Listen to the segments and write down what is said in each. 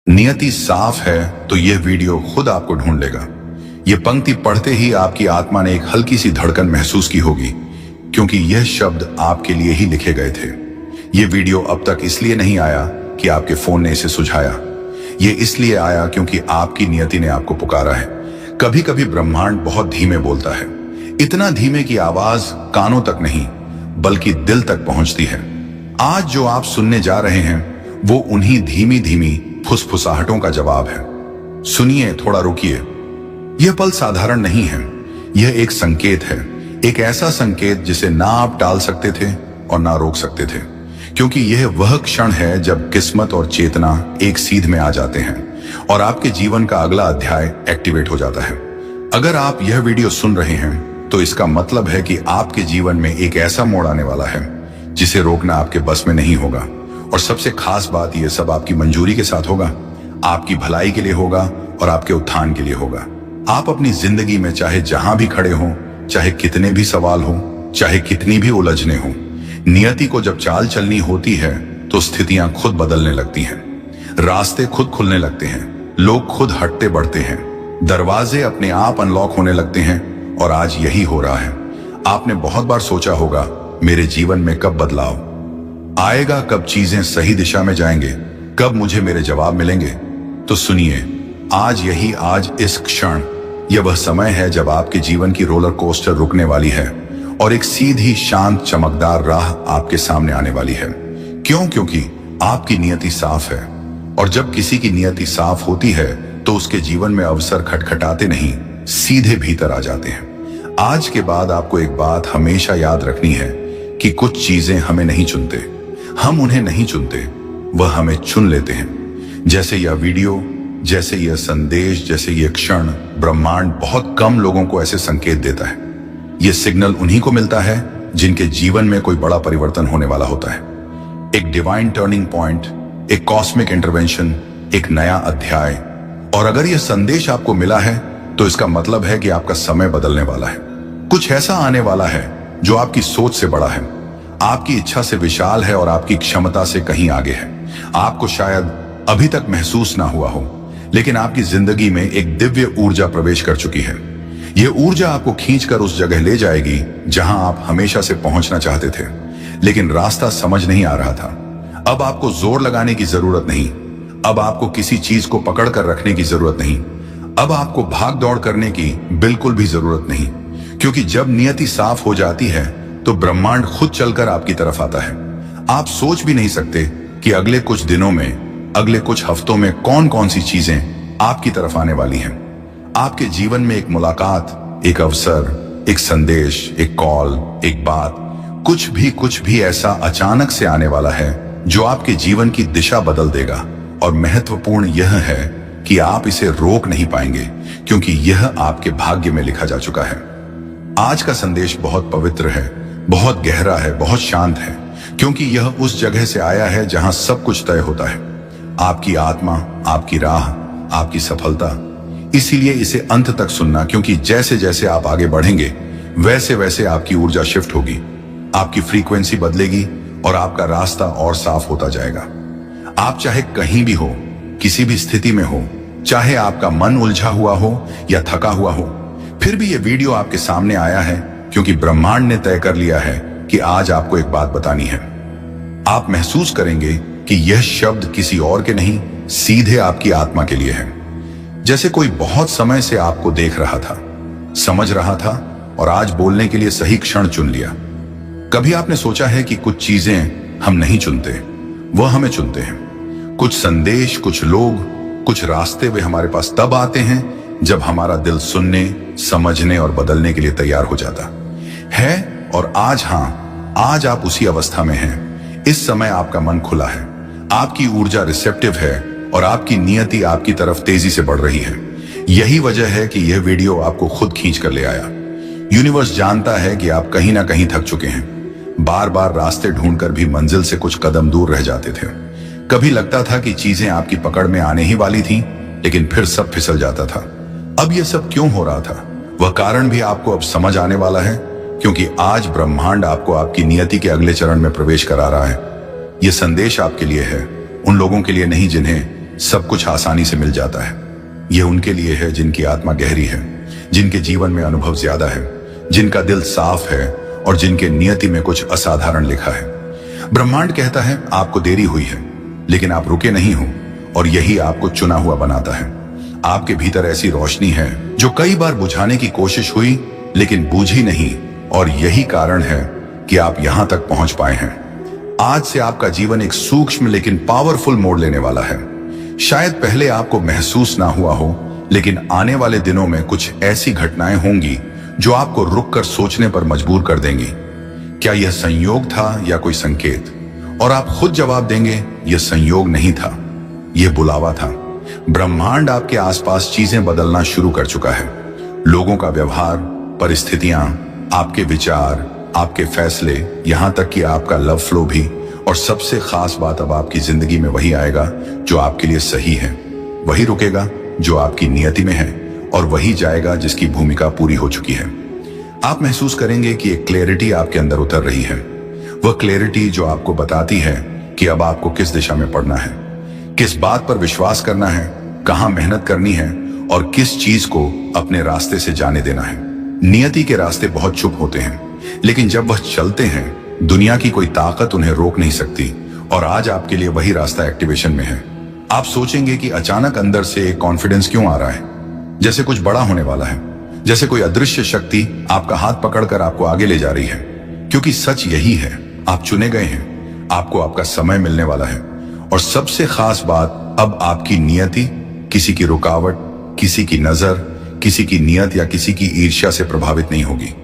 नियति साफ है तो यह वीडियो खुद आपको ढूंढ लेगा। यह पंक्ति पढ़ते ही आपकी आत्मा ने एक हल्की सी धड़कन महसूस की होगी, क्योंकि यह शब्द आपके लिए ही लिखे गए थे। यह वीडियो अब तक इसलिए नहीं आया कि आपके फोन ने इसे सुझाया। यह इसलिए आया क्योंकि आपकी नियति ने आपको पुकारा है। कभी कभी ब्रह्मांड बहुत धीमे बोलता है, इतना धीमे कि आवाज कानों तक नहीं बल्कि दिल तक पहुंचती है। आज जो आप सुनने जा रहे हैं वो उन्हीं धीमी धीमी फुसफुसाहटों का जवाब है। सुनिए, थोड़ा रुकिए। यह पल साधारण नहीं है, यह एक संकेत है, एक ऐसा संकेत जिसे ना आप टाल सकते थे और ना रोक सकते थे, क्योंकि यह वह क्षण है जब किस्मत और चेतना एक सीध में आ जाते हैं और आपके जीवन का अगला अध्याय एक्टिवेट हो जाता है। अगर आप यह वीडियो सुन रहे हैं तो इसका मतलब है कि आपके जीवन में एक ऐसा मोड़ आने वाला है जिसे रोकना आपके बस में नहीं होगा। और सबसे खास बात, यह सब आपकी मंजूरी के साथ होगा, आपकी भलाई के लिए होगा और आपके उत्थान के लिए होगा। आप अपनी जिंदगी में चाहे जहां भी खड़े हों, चाहे कितने भी सवाल हों, चाहे कितनी भी उलझने हों, नियति को जब चाल चलनी होती है तो स्थितियां खुद बदलने लगती हैं, रास्ते खुद खुलने लगते हैं, लोग खुद हटते बढ़ते हैं, दरवाजे अपने आप अनलॉक होने लगते हैं। और आज यही हो रहा है। आपने बहुत बार सोचा होगा, मेरे जीवन में कब बदलाव आएगा, कब चीजें सही दिशा में जाएंगे, कब मुझे मेरे जवाब मिलेंगे। तो सुनिए, आज इस क्षण यह वह समय है जब आपके जीवन की रोलर कोस्टर रुकने वाली है और एक सीधी शांत चमकदार राह आपके सामने आने वाली है। क्यों? क्योंकि आपकी नियति साफ है, और जब किसी की नियति साफ होती है तो उसके जीवन में अवसर खटखटाते नहीं, सीधे भीतर आ जाते हैं। आज के बाद आपको एक बात हमेशा याद रखनी है कि कुछ चीजें हमें नहीं चुनते, हम उन्हें नहीं चुनते, वह हमें चुन लेते हैं। जैसे यह वीडियो, जैसे यह संदेश, जैसे यह क्षण, ब्रह्मांड बहुत कम लोगों को ऐसे संकेत देता है। यह सिग्नल उन्हीं को मिलता है जिनके जीवन में कोई बड़ा परिवर्तन होने वाला होता है, एक डिवाइन टर्निंग पॉइंट, एक कॉस्मिक इंटरवेंशन, एक नया अध्याय। और अगर यह संदेश आपको मिला है तो इसका मतलब है कि आपका समय बदलने वाला है। कुछ ऐसा आने वाला है जो आपकी सोच से बड़ा है, आपकी इच्छा से विशाल है और आपकी क्षमता से कहीं आगे है। आपको शायद अभी तक महसूस ना हुआ हो, लेकिन आपकी जिंदगी में एक दिव्य ऊर्जा प्रवेश कर चुकी है। यह ऊर्जा आपको खींचकर उस जगह ले जाएगी जहां आप हमेशा से पहुंचना चाहते थे, लेकिन रास्ता समझ नहीं आ रहा था। अब आपको जोर लगाने की जरूरत नहीं, अब आपको किसी चीज को पकड़ कर रखने की जरूरत नहीं, अब आपको भाग दौड़ करने की बिल्कुल भी जरूरत नहीं, क्योंकि जब नियति साफ हो जाती है तो ब्रह्मांड खुद चलकर आपकी तरफ आता है। आप सोच भी नहीं सकते कि अगले कुछ दिनों में, अगले कुछ हफ्तों में कौन कौन सी चीजें आपकी तरफ आने वाली हैं। आपके जीवन में एक मुलाकात, एक अवसर, एक संदेश, एक कॉल, एक बात, कुछ भी ऐसा अचानक से आने वाला है जो आपके जीवन की दिशा बदल देगा। और महत्वपूर्ण यह है कि आप इसे रोक नहीं पाएंगे, क्योंकि यह आपके भाग्य में लिखा जा चुका है। आज का संदेश बहुत पवित्र है, बहुत गहरा है, बहुत शांत है, क्योंकि यह उस जगह से आया है जहां सब कुछ तय होता है, आपकी आत्मा, आपकी राह, आपकी सफलता। इसीलिए इसे अंत तक सुनना, क्योंकि जैसे जैसे आप आगे बढ़ेंगे वैसे वैसे आपकी ऊर्जा शिफ्ट होगी, आपकी फ्रीक्वेंसी बदलेगी और आपका रास्ता और साफ होता जाएगा। आप चाहे कहीं भी हो, किसी भी स्थिति में हो, चाहे आपका मन उलझा हुआ हो या थका हुआ हो, फिर भी यह वीडियो आपके सामने आया है क्योंकि ब्रह्मांड ने तय कर लिया है कि आज आपको एक बात बतानी है। आप महसूस करेंगे कि यह शब्द किसी और के नहीं, सीधे आपकी आत्मा के लिए है। जैसे कोई बहुत समय से आपको देख रहा था, समझ रहा था और आज बोलने के लिए सही क्षण चुन लिया। कभी आपने सोचा है कि कुछ चीजें हम नहीं चुनते, वह हमें चुनते हैं। कुछ संदेश, कुछ लोग, कुछ रास्ते, वे हमारे पास तब आते हैं जब हमारा दिल सुनने, समझने और बदलने के लिए तैयार हो जाता है। और आज आप उसी अवस्था में हैं। इस समय आपका मन खुला है, आपकी ऊर्जा रिसेप्टिव है और आपकी नियति आपकी तरफ तेजी से बढ़ रही है। यही वजह है कि यह वीडियो आपको खुद खींच कर ले आया। यूनिवर्स जानता है कि आप कहीं ना कहीं थक चुके हैं, बार बार रास्ते ढूंढकर भी मंजिल से कुछ कदम दूर रह जाते थे। कभी लगता था कि चीजें आपकी पकड़ में आने ही वाली थीं, लेकिन फिर सब फिसल जाता था। अब यह सब क्यों हो रहा था, वह कारण भी आपको अब समझ आने वाला है, क्योंकि आज ब्रह्मांड आपको आपकी नियति के अगले चरण में प्रवेश करा रहा है। यह संदेश आपके लिए है, उन लोगों के लिए नहीं जिन्हें सब कुछ आसानी से मिल जाता है। यह उनके लिए है जिनकी आत्मा गहरी है, जिनके जीवन में अनुभव ज्यादा है, जिनका दिल साफ है और जिनके नियति में कुछ असाधारण लिखा है। ब्रह्मांड कहता है आपको देरी हुई है, लेकिन आप रुके नहीं हो और यही आपको चुना हुआ बनाता है। आपके भीतर ऐसी रोशनी है जो कई बार बुझाने की कोशिश हुई लेकिन बूझी नहीं, और यही कारण है कि आप यहां तक पहुंच पाए हैं। आज से आपका जीवन एक सूक्ष्म लेकिन पावरफुल मोड़ लेने वाला है। शायद पहले आपको महसूस ना हुआ हो, लेकिन आने वाले दिनों में कुछ ऐसी घटनाएं होंगी जो आपको रुककर सोचने पर मजबूर कर देंगी। क्या यह संयोग था या कोई संकेत? और आप खुद जवाब देंगे, यह संयोग नहीं था, यह बुलावा था। ब्रह्मांड आपके आसपास चीजें बदलना शुरू कर चुका है। लोगों का व्यवहार, परिस्थितियां, आपके विचार, आपके फैसले, यहां तक कि आपका लव फ्लो भी। और सबसे खास बात, अब आपकी जिंदगी में वही आएगा जो आपके लिए सही है, वही रुकेगा जो आपकी नियति में है, और वही जाएगा जिसकी भूमिका पूरी हो चुकी है। आप महसूस करेंगे कि एक क्लैरिटी आपके अंदर उतर रही है। वह क्लैरिटी जो आपको बताती है कि अब आपको किस दिशा में पढ़ना है, किस बात पर विश्वास करना है, कहां मेहनत करनी है और किस चीज को अपने रास्ते से जाने देना है। नियति के रास्ते बहुत चुप होते हैं, लेकिन जब वह चलते हैं दुनिया की कोई ताकत उन्हें रोक नहीं सकती। और आज आपके लिए वही रास्ता एक्टिवेशन में है। आप सोचेंगे कि अचानक अंदर से एक कॉन्फिडेंस क्यों आ रहा है, जैसे कुछ बड़ा होने वाला है, जैसे कोई अदृश्य शक्ति आपका हाथ पकड़कर आपको आगे ले जा रही है। क्योंकि सच यही है, आप चुने गए हैं, आपको आपका समय मिलने वाला है। और सबसे खास बात, अब आपकी नियति किसी की रुकावट, किसी की नजर, किसी की नियत या किसी की ईर्ष्या से प्रभावित नहीं होगी।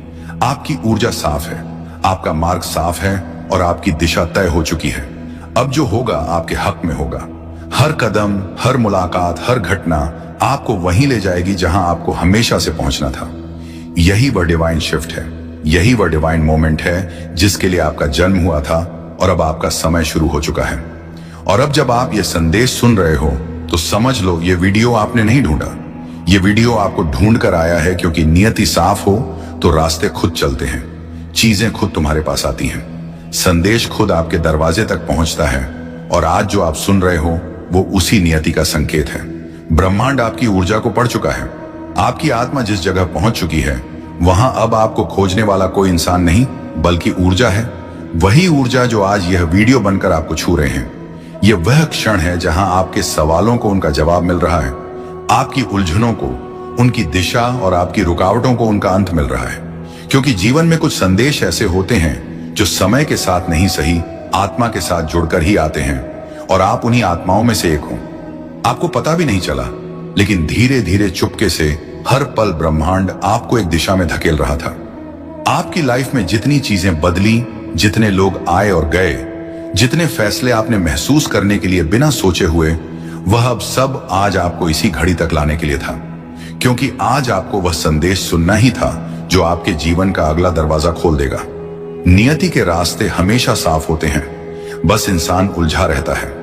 आपकी ऊर्जा साफ है, आपका मार्ग साफ है और आपकी दिशा तय हो चुकी है। अब जो होगा आपके हक में होगा। हर कदम, हर मुलाकात, हर घटना आपको वहीं ले जाएगी जहां आपको हमेशा से पहुंचना था। यही वह डिवाइन शिफ्ट है, यही वह डिवाइन मोमेंट है जिसके लिए आपका जन्म हुआ था, और अब आपका समय शुरू हो चुका है। और अब जब आप ये संदेश सुन रहे हो तो समझ लो, ये वीडियो आपने नहीं ढूंढा, ये वीडियो आपको ढूंढ कर आया है। क्योंकि नियति साफ हो तो रास्ते खुद चलते हैं, चीजें खुद तुम्हारे पास आती हैं, संदेश खुद आपके दरवाजे तक पहुंचता है। और आज जो आप सुन रहे हो वो उसी नियति का संकेत है। ब्रह्मांड आपकी ऊर्जा को पढ़ चुका है। आपकी आत्मा जिस जगह पहुंच चुकी है वहां अब आपको खोजने वाला कोई इंसान नहीं, बल्कि ऊर्जा है। वही ऊर्जा जो आज यह वीडियो बनकर आपको छू रहे हैं। यह वह क्षण है जहां आपके सवालों को उनका जवाब मिल रहा है, आपकी उलझनों को उनकी दिशा और आपकी रुकावटों को उनका अंत मिल रहा है। क्योंकि जीवन में कुछ संदेश ऐसे होते हैं जो समय के साथ नहीं सही, आत्मा के साथ जुड़कर ही आते हैं। और आप उन्हीं आत्माओं में से एक हो। आपको पता भी नहीं चला, लेकिन धीरे धीरे चुपके से हर पल ब्रह्मांड आपको एक दिशा में धकेल रहा था। आपकी लाइफ में जितनी चीजें बदली, जितने लोग आए और गए, जितने फैसले आपने महसूस करने के लिए बिना सोचे हुए, वह अब सब आज आपको इसी घड़ी तक लाने के लिए था। क्योंकि आज आपको वह संदेश सुनना ही था जो आपके जीवन का अगला दरवाजा खोल देगा। नियति के रास्ते हमेशा साफ होते हैं, बस इंसान उलझा रहता है।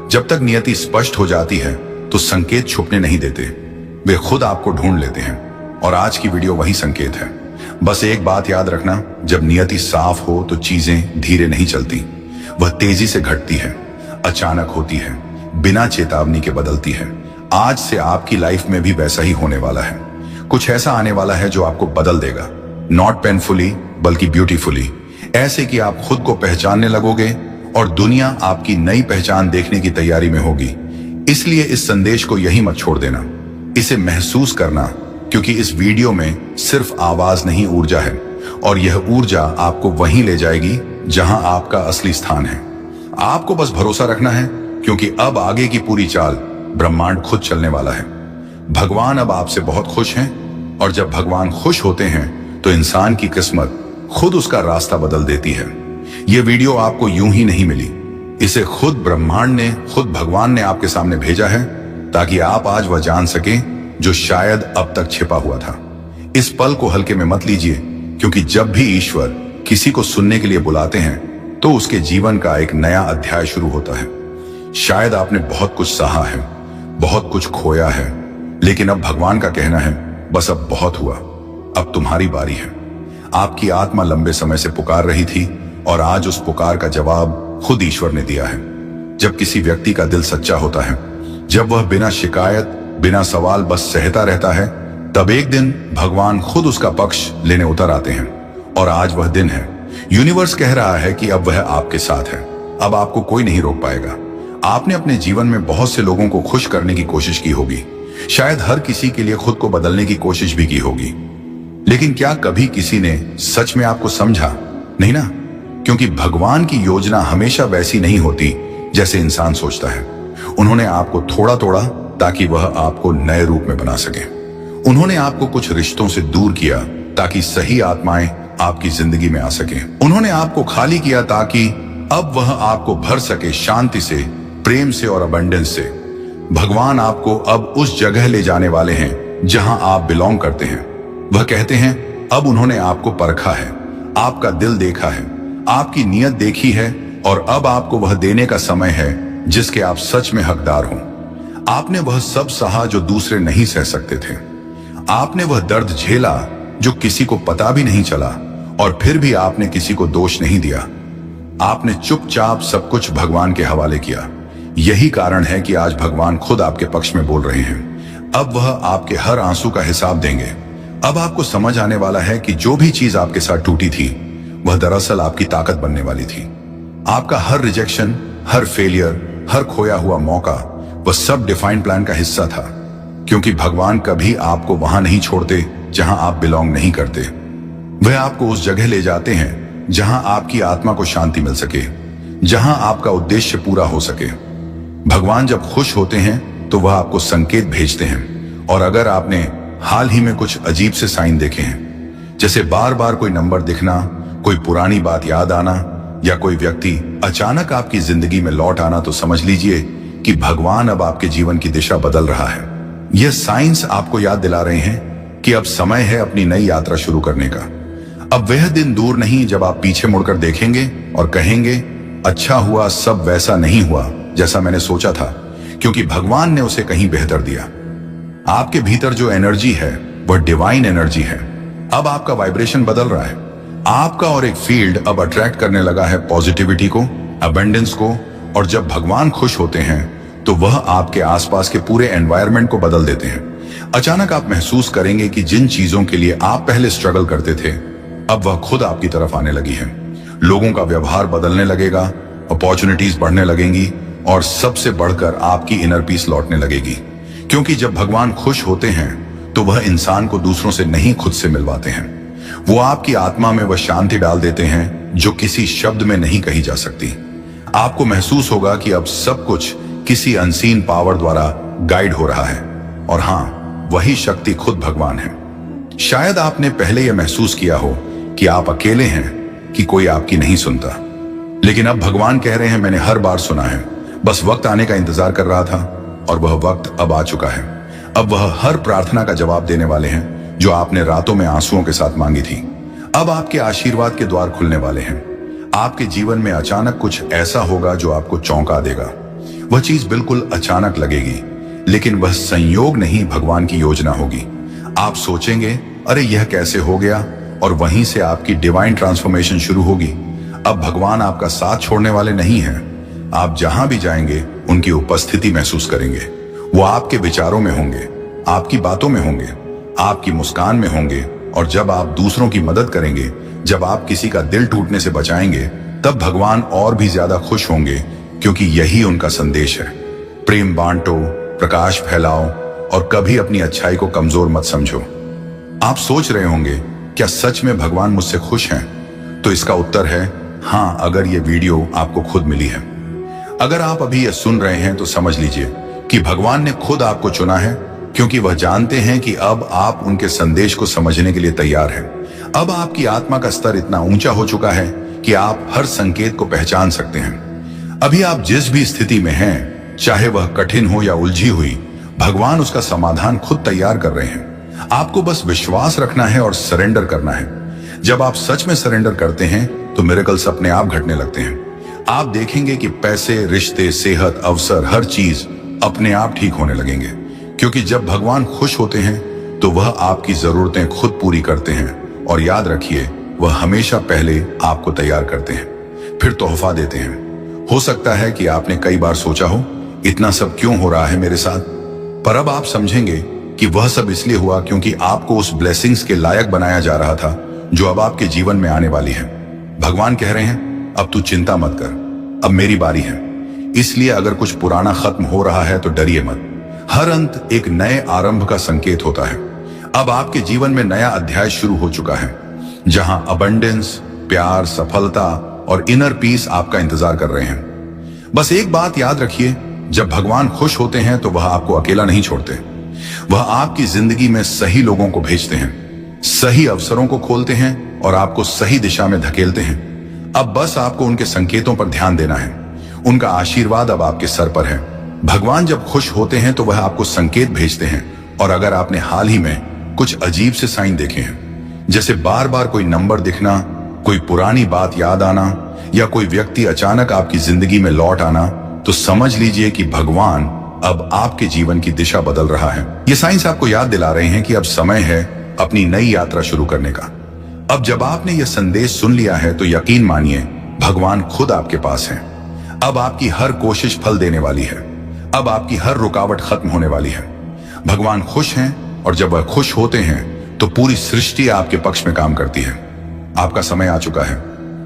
जब तक नियति स्पष्ट हो जाती है तो संकेत छुपने नहीं देते, वे खुद आपको ढूंढ लेते हैं। और आज की वीडियो वही संकेत है। बस एक बात याद रखना, जब नियति साफ हो तो चीजें धीरे नहीं चलती, वह तेजी से घटती है, अचानक होती है, बिना चेतावनी के बदलती है। आज से आपकी लाइफ में भी वैसा ही होने वाला है। कुछ ऐसा आने वाला है जो आपको बदल देगा, नॉट पेनफुली बल्कि ब्यूटीफुली। ऐसे कि आप खुद को पहचानने लगोगे और दुनिया आपकी नई पहचान देखने की तैयारी में होगी। इसलिए इस संदेश को यही मत छोड़ देना, इसे महसूस करना, क्योंकि इस वीडियो में सिर्फ आवाज नहीं, ऊर्जा है। और यह ऊर्जा आपको वहीं ले जाएगी जहां आपका असली स्थान है। आपको बस भरोसा रखना है, क्योंकि अब आगे की पूरी चाल ब्रह्मांड खुद चलने वाला है। भगवान अब आपसे बहुत खुश हैं, और जब भगवान खुश होते हैं तो इंसान की किस्मत खुद उसका रास्ता बदल देती है। यह वीडियो आपको यूं ही नहीं मिली, इसे खुद ब्रह्मांड ने, खुद भगवान ने आपके सामने भेजा है, ताकि आप आज वह जान सकें जो शायद अब तक छिपा हुआ था। इस पल को हल्के में मत लीजिए, क्योंकि जब भी ईश्वर किसी को सुनने के लिए बुलाते हैं तो उसके जीवन का एक नया अध्याय शुरू होता है। शायद आपने बहुत कुछ सहा है, बहुत कुछ खोया है, लेकिन अब भगवान का कहना है, बस अब बहुत हुआ, अब तुम्हारी बारी है। आपकी आत्मा लंबे समय से पुकार रही थी, और आज उस पुकार का जवाब खुद ईश्वर ने दिया है। जब किसी व्यक्ति का दिल सच्चा होता है जब वह बिना शिकायत, बिना सवाल बस सहता रहता है, तब एक दिन भगवान खुद उसका पक्ष लेने उतर आते हैं। और आज वह दिन है। यूनिवर्स कह रहा है कि अब वह आपके साथ है। अब आपको कोई नहीं रोक पाएगा। आपने अपने जीवन में बहुत से लोगों को खुश करने की कोशिश की होगी, शायद हर किसी के लिए खुद को बदलने की कोशिश भी की होगी, लेकिन क्या कभी किसी ने सच में आपको समझा? नहीं ना, क्योंकि भगवान की योजना हमेशा वैसी नहीं होती जैसे इंसान सोचता है। उन्होंने आपको थोड़ा तोड़ा ताकि वह आपको नए रूप में बना सके। उन्होंने आपको कुछ रिश्तों से दूर किया ताकि सही आत्माएं आपकी जिंदगी में आ सके। उन्होंने आपको खाली किया ताकि अब वह आपको भर सके शांति से, प्रेम से और अबंडेंस से। भगवान आपको अब उस जगह ले जाने वाले हैं जहां आप बिलोंग करते हैं। वह कहते हैं अब उन्होंने आपको परखा है, आपका दिल देखा है, आपकी नीयत देखी है, और अब आपको वह देने का समय है जिसके आप सच में हकदार हों। आपने वह सब सहा जो दूसरे नहीं सह सकते थे। आपने वह दर्द झेला जो किसी को पता भी नहीं चला, और फिर भी आपने किसी को दोष नहीं दिया। आपने चुपचाप सब कुछ भगवान के हवाले किया। यही कारण है कि आज भगवान खुद आपके पक्ष में बोल रहे हैं। अब वह आपके हर आंसू का हिसाब देंगे। अब आपको समझ आने वाला है कि जो भी चीज आपके साथ टूटी थी वह दरअसल आपकी ताकत बनने वाली थी। आपका हर रिजेक्शन, हर फेलियर, हर खोया हुआ मौका, वह सब डिफाइन प्लान का हिस्सा था। क्योंकि भगवान कभी आपको वहां नहीं छोड़ते जहां आप बिलोंग नहीं करते। वह आपको उस जगह ले जाते हैं जहां आपकी आत्मा को शांति मिल सके, जहां आपका उद्देश्य पूरा हो सके। भगवान जब खुश होते हैं तो वह आपको संकेत भेजते हैं। और अगर आपने हाल ही में कुछ अजीब से साइन देखे हैं, जैसे बार बार कोई नंबर दिखना, कोई पुरानी बात याद आना, या कोई व्यक्ति अचानक आपकी जिंदगी में लौट आना, तो समझ लीजिए कि भगवान अब आपके जीवन की दिशा बदल रहा है। यह साइंस आपको याद दिला रहे हैं कि अब समय है अपनी नई यात्रा शुरू करने का। अब वह दिन दूर नहीं जब आप पीछे मुड़कर देखेंगे और कहेंगे, अच्छा हुआ सब वैसा नहीं हुआ जैसा मैंने सोचा था, क्योंकि भगवान ने उसे कहीं बेहतर दिया। आपके भीतर जो एनर्जी है वह डिवाइन एनर्जी है। अब आपका वाइब्रेशन बदल रहा है। आपका और एक फील्ड अब अट्रैक्ट करने लगा है पॉजिटिविटी को, अबंडेंस को। और जब भगवान खुश होते हैं तो वह आपके आसपास के पूरे एनवायरनमेंट को बदल देते हैं। अचानक आप महसूस करेंगे कि जिन चीजों के लिए आप पहले स्ट्रगल करते थे, अब वह खुद आपकी तरफ आने लगी है। लोगों का व्यवहार बदलने लगेगा, अपॉर्चुनिटीज बढ़ने लगेंगी, और सबसे बढ़कर आपकी इनर पीस लौटने लगेगी। क्योंकि जब भगवान खुश होते हैं तो वह इंसान को दूसरों से नहीं, खुद से मिलवाते हैं। वो आपकी आत्मा में वह शांति डाल देते हैं जो किसी शब्द में नहीं कही जा सकती। आपको महसूस होगा कि अब सब कुछ किसी अनसीन पावर द्वारा गाइड हो रहा है, और हाँ, वही शक्ति खुद भगवान है। शायद आपने पहले यह महसूस किया हो कि आप अकेले हैं, कि कोई आपकी नहीं सुनता, लेकिन अब भगवान कह रहे हैं, मैंने हर बार सुना है, बस वक्त आने का इंतजार कर रहा था, और वह वक्त अब आ चुका है। अब वह हर प्रार्थना का जवाब देने वाले हैं जो आपने रातों में आंसुओं के साथ मांगी थी। अब आपके आशीर्वाद के द्वार खुलने वाले हैं। आपके जीवन में अचानक कुछ ऐसा होगा जो आपको चौंका देगा। वह चीज बिल्कुल अचानक लगेगी, लेकिन वह संयोग नहीं, भगवान की योजना होगी। आप सोचेंगे, अरे यह कैसे हो गया, और वहीं से आपकी डिवाइन ट्रांसफॉर्मेशन शुरू होगी। अब भगवान आपका साथ छोड़ने वाले नहीं हैं। आप जहां भी जाएंगे उनकी उपस्थिति महसूस करेंगे। वो आपके विचारों में होंगे, आपकी बातों में होंगे, आपकी मुस्कान में होंगे। और जब आप दूसरों की मदद करेंगे, जब आप किसी का दिल टूटने से बचाएंगे, तब भगवान और भी ज्यादा खुश होंगे, क्योंकि यही उनका संदेश है। प्रेम बांटो, प्रकाश फैलाओ, और कभी अपनी अच्छाई को कमजोर मत समझो। आप सोच रहे होंगे, क्या सच में भगवान मुझसे खुश हैं? तो इसका उत्तर है हाँ, अगर ये वीडियो आपको खुद मिली है। अगर आप अभी ये सुन रहे हैं तो समझ लीजिए कि भगवान ने खुद आपको चुना है, क्योंकि वह जानते हैं कि अब आप उनके संदेश को समझने के लिए तैयार हैं। अब आपकी आत्मा का स्तर इतना ऊंचा हो चुका है कि आप हर संकेत को पहचान सकते हैं। अभी आप जिस भी स्थिति में हैं, चाहे वह कठिन हो या उलझी हुई, भगवान उसका समाधान खुद तैयार कर रहे हैं। आपको बस विश्वास रखना है और सरेंडर करना है। जब आप सच में सरेंडर करते हैं तो मिरेकल्स अपने आप घटने लगते हैं। आप देखेंगे कि पैसे, रिश्ते, सेहत, अवसर, हर चीज अपने आप ठीक होने लगेंगे। क्योंकि जब भगवान खुश होते हैं तो वह आपकी जरूरतें खुद पूरी करते हैं। और याद रखिए, वह हमेशा पहले आपको तैयार करते हैं, फिर तोहफा देते हैं। हो सकता है कि आपने कई बार सोचा हो इतना सब क्यों हो रहा है मेरे साथ। पर अब आप समझेंगे कि वह सब इसलिए हुआ क्योंकि आपको उस ब्लेसिंग्स के लायक बनाया जा रहा था जो अब आपके जीवन में आने वाली है। भगवान कह रहे हैं, अब तू चिंता मत कर, अब मेरी बारी है। इसलिए अगर कुछ पुराना खत्म हो रहा है तो डरिए मत। हर अंत एक नए आरंभ का संकेत होता है। अब आपके जीवन में नया अध्याय शुरू हो चुका है, जहां अबंडेंस, प्यार, सफलता और इनर पीस आपका इंतजार कर रहे हैं। बस एक बात याद रखिए, जब भगवान खुश होते हैं तो वह आपको अकेला नहीं छोड़ते। वह आपकी जिंदगी में सही लोगों को भेजते हैं, सही अवसरों को खोलते हैं और आपको सही दिशा में धकेलते हैं। अब बस आपको उनके संकेतों पर ध्यान देना है। उनका आशीर्वाद अब आपके सर पर है। भगवान जब खुश होते हैं तो वह आपको संकेत भेजते हैं, और अगर आपने हाल ही में कुछ अजीब से साइन देखे हैं, जैसे बार बार कोई नंबर दिखना, कोई पुरानी बात याद आना या कोई व्यक्ति अचानक आपकी जिंदगी में लौट आना, तो समझ लीजिए कि भगवान अब आपके जीवन की दिशा बदल रहा है। ये साइंस आपको याद दिला रहे हैं कि अब समय है अपनी नई यात्रा शुरू करने का। अब जब आपने यह संदेश सुन लिया है तो यकीन मानिए, भगवान खुद आपके पास है। अब आपकी हर कोशिश फल देने वाली है। अब आपकी हर रुकावट खत्म होने वाली है। भगवान खुश हैं, और जब वह खुश होते हैं तो पूरी सृष्टि आपके पक्ष में काम करती है। आपका समय आ चुका है।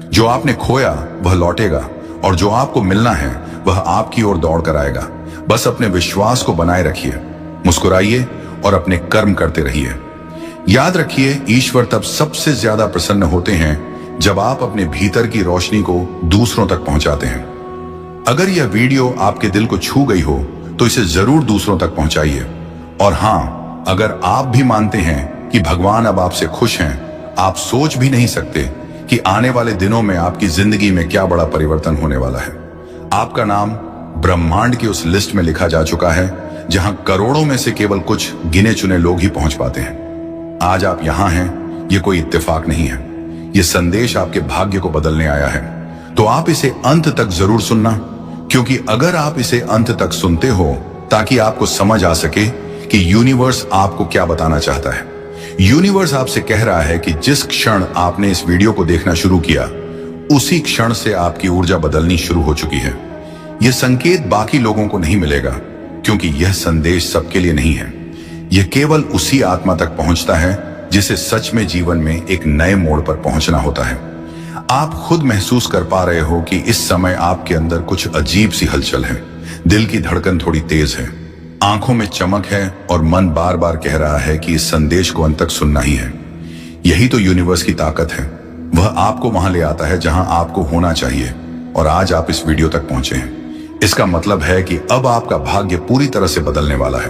जो आपने खोया वह लौटेगा, और जो आपको मिलना है वह आपकी ओर दौड़ कर आएगा। बस अपने विश्वास को बनाए रखिए, मुस्कुराइए और अपने कर्म करते रहिए। याद रखिए, ईश्वर तब सबसे ज्यादा प्रसन्न होते हैं जब आप अपने भीतर की रोशनी को दूसरों तक पहुंचाते हैं। अगर यह वीडियो आपके दिल को छू गई हो तो इसे जरूर दूसरों तक पहुंचाइए। और हां, अगर आप भी मानते हैं कि भगवान अब आपसे खुश हैं, आप सोच भी नहीं सकते कि आने वाले दिनों में आपकी जिंदगी में क्या बड़ा परिवर्तन होने वाला है। आपका नाम ब्रह्मांड की उस लिस्ट में लिखा जा चुका है जहां करोड़ों में से केवल कुछ गिने चुने लोग ही पहुंच पाते हैं। आज आप यहां हैं, ये कोई इत्तेफाक नहीं है। ये संदेश आपके भाग्य को बदलने आया है। तो आप इसे अंत तक जरूर सुनना, क्योंकि अगर आप इसे अंत तक सुनते हो ताकि आपको समझ आ सके कि यूनिवर्स आपको क्या बताना चाहता है। यूनिवर्स आपसे कह रहा है कि जिस क्षण आपने इस वीडियो को देखना शुरू किया, उसी क्षण से आपकी ऊर्जा बदलनी शुरू हो चुकी है। यह संकेत बाकी लोगों को नहीं मिलेगा, क्योंकि यह संदेश सबके लिए नहीं है। यह केवल उसी आत्मा तक पहुंचता है जिसे सच में जीवन में एक नए मोड़ पर पहुंचना होता है। आप खुद महसूस कर पा रहे हो कि इस समय आपके अंदर कुछ अजीब सी हलचल है। दिल की धड़कन थोड़ी तेज है, आंखों में चमक है, और मन बार बार कह रहा है कि इस संदेश को अंत तक सुनना ही है। यही तो यूनिवर्स की ताकत है। वह आपको वहां ले आता है जहां आपको होना चाहिए, और आज आप इस वीडियो तक पहुंचे हैं। इसका मतलब है कि अब आपका भाग्य पूरी तरह से बदलने वाला है।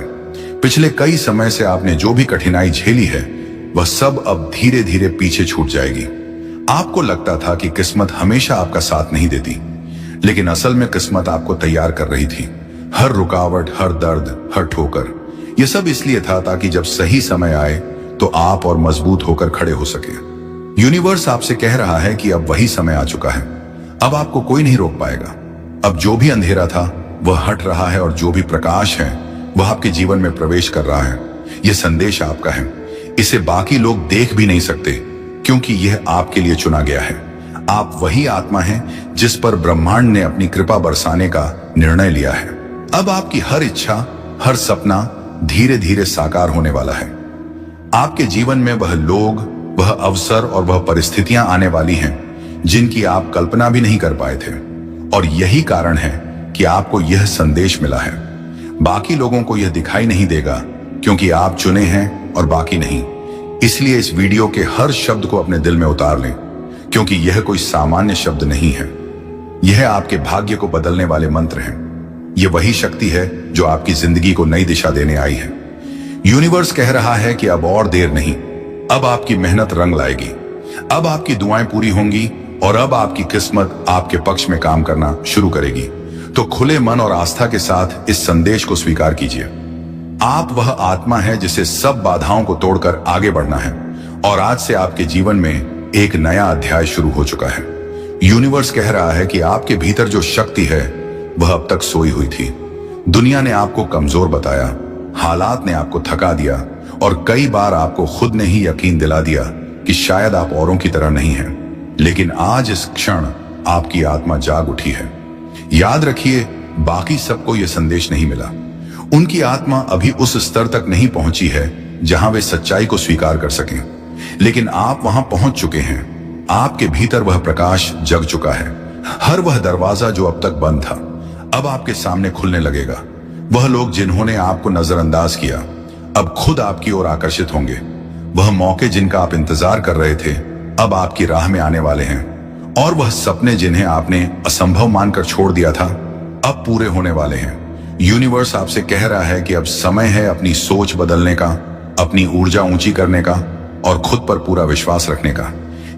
पिछले कई समय से आपने जो भी कठिनाई झेली है, वह सब अब धीरे धीरे पीछे छूट जाएगी। आपको लगता था कि किस्मत हमेशा आपका साथ नहीं देती, लेकिन असल में किस्मत आपको तैयार कर रही थी। हर रुकावट, हर दर्द, हर ठोकर, यह सब इसलिए था ताकि जब सही समय आए तो आप और मजबूत होकर खड़े हो सके। यूनिवर्स आपसे कह रहा है कि अब वही समय आ चुका है। अब आपको कोई नहीं रोक पाएगा। अब जो भी अंधेरा था वह हट रहा है, और जो भी प्रकाश है वह आपके जीवन में प्रवेश कर रहा है। यह संदेश आपका है। इसे बाकी लोग देख भी नहीं सकते, क्योंकि यह आपके लिए चुना गया है। आप वही आत्मा हैं जिस पर ब्रह्मांड ने अपनी कृपा बरसाने का निर्णय लिया है। अब आपकी हर इच्छा, हर सपना धीरे धीरे साकार होने वाला है। आपके जीवन में वह लोग, वह अवसर और वह परिस्थितियां आने वाली हैं जिनकी आप कल्पना भी नहीं कर पाए थे। और यही कारण है कि आपको यह संदेश मिला है। बाकी लोगों को यह दिखाई नहीं देगा, क्योंकि आप चुने हैं और बाकी नहीं। इसलिए इस वीडियो के हर शब्द को अपने दिल में उतार लें, क्योंकि यह कोई सामान्य शब्द नहीं है। यह आपके भाग्य को बदलने वाले मंत्र हैं। यह वही शक्ति है जो आपकी जिंदगी को नई दिशा देने आई है। यूनिवर्स कह रहा है कि अब और देर नहीं। अब आपकी मेहनत रंग लाएगी। अब आपकी दुआएं पूरी होंगी, और अब आपकी किस्मत आपके पक्ष में काम करना शुरू करेगी। तो खुले मन और आस्था के साथ इस संदेश को स्वीकार कीजिए। आप वह आत्मा है जिसे सब बाधाओं को तोड़कर आगे बढ़ना है, और आज से आपके जीवन में एक नया अध्याय शुरू हो चुका है। यूनिवर्स कह रहा है कि आपके भीतर जो शक्ति है वह अब तक सोई हुई थी। दुनिया ने आपको कमजोर बताया, हालात ने आपको थका दिया, और कई बार आपको खुद ने ही यकीन दिला दिया कि शायद आप औरों की तरह नहीं हैं। लेकिन आज इस क्षण आपकी आत्मा जाग उठी है। याद रखिए, बाकी सबको यह संदेश नहीं मिला। उनकी आत्मा अभी उस स्तर तक नहीं पहुंची है जहां वे सच्चाई को स्वीकार कर सकें, लेकिन आप वहां पहुंच चुके हैं। आपके भीतर वह प्रकाश जग चुका है। हर वह दरवाजा जो अब तक बंद था अब आपके सामने खुलने लगेगा। वह लोग जिन्होंने आपको नजरअंदाज किया अब खुद आपकी ओर आकर्षित होंगे। वह मौके जिनका आप इंतजार कर रहे थे अब आपकी राह में आने वाले हैं, और वह सपने जिन्हें आपने असंभव मानकर छोड़ दिया था अब पूरे होने वाले हैं। यूनिवर्स आपसे कह रहा है कि अब समय है अपनी सोच बदलने का, अपनी ऊर्जा ऊंची करने का और खुद पर पूरा विश्वास रखने का।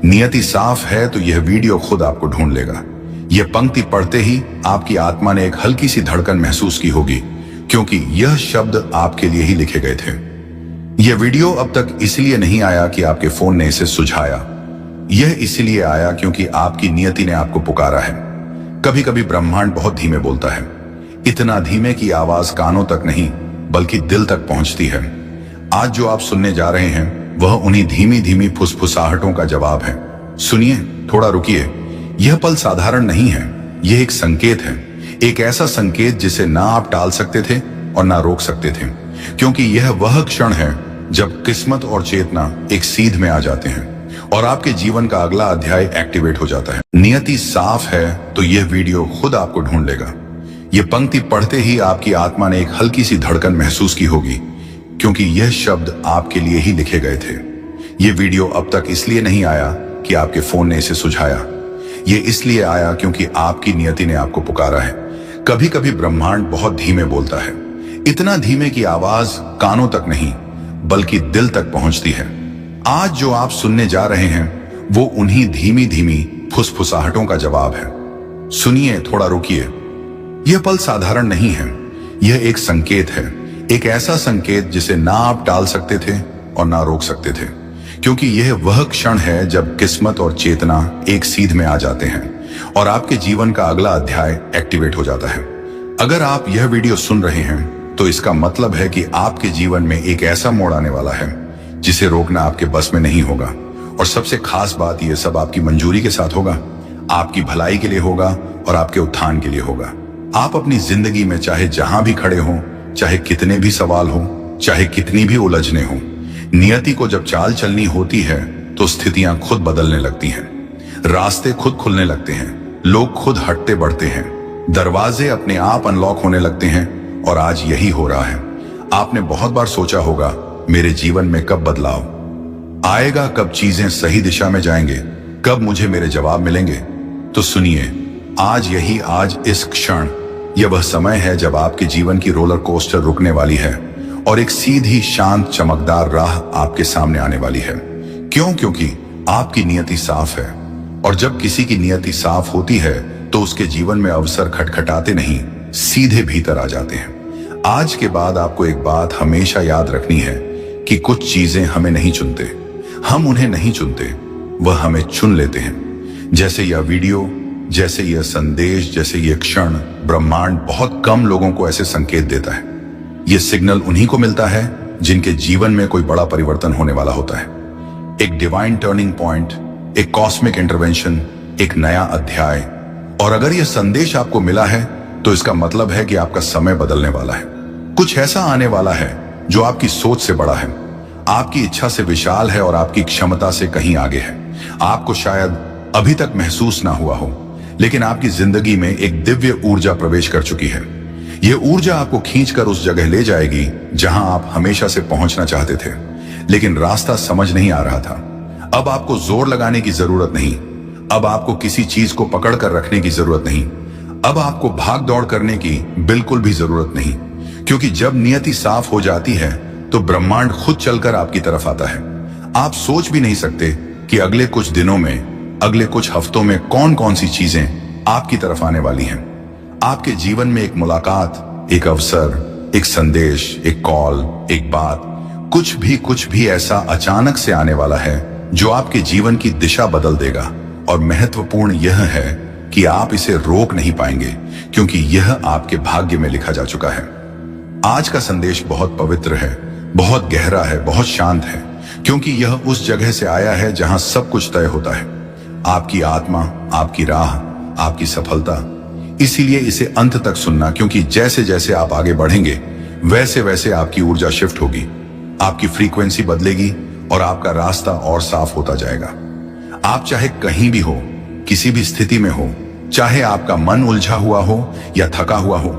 नियति साफ है तो यह वीडियो खुद आपको ढूंढ लेगा। यह पंक्ति पढ़ते ही आपकी आत्मा ने एक हल्की सी धड़कन महसूस की होगी, क्योंकि यह शब्द आपके लिए ही लिखे गए थे। यह वीडियो अब तक इसलिए नहीं आया कि आपके फोन ने इसे सुझाया, यह इसलिए आया क्योंकि आपकी नियति ने आपको पुकारा है। कभी कभी ब्रह्मांड बहुत धीमे बोलता है, इतना धीमे कि आवाज कानों तक नहीं बल्कि दिल तक पहुंचती है। आज जो आप सुनने जा रहे हैं वह उन्हीं धीमी धीमी फुसफुसाहटों का जवाब है। सुनिए, थोड़ा रुकिए। यह पल साधारण नहीं है, यह एक संकेत है, एक ऐसा संकेत जिसे ना आप टाल सकते थे और ना रोक सकते थे, क्योंकि यह वह क्षण है जब किस्मत और चेतना एक सीध में आ जाते हैं और आपके जीवन का अगला अध्याय एक्टिवेट हो जाता है। नियति साफ है तो यह वीडियो खुद आपको ढूंढ लेगा। यह पंक्ति पढ़ते ही आपकी आत्मा ने एक हल्की सी धड़कन महसूस की होगी, क्योंकि यह शब्द आपके लिए ही लिखे गए थे। यह वीडियो अब तक इसलिए नहीं आया कि आपके फोन ने इसे सुझाया, यह इसलिए आया क्योंकि आपकी नियति ने आपको पुकारा है। कभी कभी ब्रह्मांड बहुत धीमे बोलता है, इतना धीमे कि आवाज कानों तक नहीं बल्कि दिल तक पहुंचती है। आज जो आप सुनने जा रहे हैं वो उन्हीं धीमी धीमी फुसफुसाहटों का जवाब है। सुनिए, थोड़ा रुकिए। यह पल साधारण नहीं है, यह एक संकेत है, एक ऐसा संकेत जिसे ना आप टाल सकते थे और ना रोक सकते थे, क्योंकि यह वह क्षण है जब किस्मत और चेतना एक सीध में आ जाते हैं और आपके जीवन का अगला अध्याय एक्टिवेट हो जाता है। अगर आप यह वीडियो सुन रहे हैं तो इसका मतलब है कि आपके जीवन में एक ऐसा मोड़ आने वाला है जिसे रोकना आपके बस में नहीं होगा। और सबसे खास बात, यह सब आपकी मंजूरी के साथ होगा, आपकी भलाई के लिए होगा और आपके उत्थान के लिए होगा। आप अपनी जिंदगी में चाहे जहां भी खड़े हों, चाहे कितने भी सवाल हो, चाहे कितनी भी उलझने हो, नियति को जब चाल चलनी होती है तो स्थितियां खुद बदलने लगती हैं, रास्ते खुद खुलने लगते हैं, लोग खुद हटते बढ़ते हैं, दरवाजे अपने आप अनलॉक होने लगते हैं। और आज यही हो रहा है। आपने बहुत बार सोचा होगा, मेरे जीवन में कब बदलाव आएगा, कब चीजें सही दिशा में जाएंगे, कब मुझे मेरे जवाब मिलेंगे। तो सुनिए, आज इस क्षण यह वह समय है जब आपके जीवन की रोलर कोस्टर रुकने वाली है और एक सीधी शांत चमकदार राह आपके सामने आने वाली है। क्यों? क्योंकि आपकी नियति साफ है, और जब किसी की नियति साफ होती है तो उसके जीवन में अवसर खटखटाते नहीं, सीधे भीतर आ जाते हैं। आज के बाद आपको एक बात हमेशा याद रखनी है कि कुछ चीजें हमें नहीं चुनते, हम उन्हें नहीं चुनते, वह हमें चुन लेते हैं। जैसे यह वीडियो, जैसे यह संदेश, जैसे यह क्षण, ब्रह्मांड बहुत कम लोगों को ऐसे संकेत देता है। यह सिग्नल उन्हीं को मिलता है जिनके जीवन में कोई बड़ा परिवर्तन होने वाला होता है, एक डिवाइन टर्निंग पॉइंट, एक कॉस्मिक इंटरवेंशन, एक नया अध्याय। और अगर यह संदेश आपको मिला है तो इसका मतलब है कि आपका समय बदलने वाला है। कुछ ऐसा आने वाला है जो आपकी सोच से बड़ा है, आपकी इच्छा से विशाल है और आपकी क्षमता से कहीं आगे है। आपको शायद अभी तक महसूस ना हुआ हो, लेकिन आपकी जिंदगी में एक दिव्य ऊर्जा प्रवेश कर चुकी है। यह ऊर्जा आपको खींचकर उस जगह ले जाएगी जहां आप हमेशा से पहुंचना चाहते थे, लेकिन रास्ता समझ नहीं आ रहा था। अब आपको जोर लगाने की जरूरत नहीं, अब आपको किसी चीज को पकड़ कर रखने की जरूरत नहीं, अब आपको भाग दौड़ करने की बिल्कुल भी जरूरत नहीं, क्योंकि जब नियति साफ हो जाती है तो ब्रह्मांड खुद चलकर आपकी तरफ आता है। आप सोच भी नहीं सकते कि अगले कुछ दिनों में, अगले कुछ हफ्तों में कौन कौन सी चीजें आपकी तरफ आने वाली हैं। आपके जीवन में एक मुलाकात, एक अवसर, एक संदेश, एक कॉल, एक बात, कुछ भी ऐसा अचानक से आने वाला है जो आपके जीवन की दिशा बदल देगा। और महत्वपूर्ण यह है कि आप इसे रोक नहीं पाएंगे, क्योंकि यह आपके भाग्य में लिखा जा चुका है। आज का संदेश बहुत पवित्र है, बहुत गहरा है, बहुत शांत है, क्योंकि यह उस जगह से आया है जहां सब कुछ तय होता है। आपकी आत्मा, आपकी राह, आपकी सफलता, इसीलिए इसे अंत तक सुनना, क्योंकि जैसे जैसे आप आगे बढ़ेंगे वैसे वैसे आपकी ऊर्जा शिफ्ट होगी, आपकी फ्रीक्वेंसी बदलेगी और आपका रास्ता और साफ होता जाएगा। आप चाहे कहीं भी हो, किसी भी स्थिति में हो, चाहे आपका मन उलझा हुआ हो या थका हुआ हो,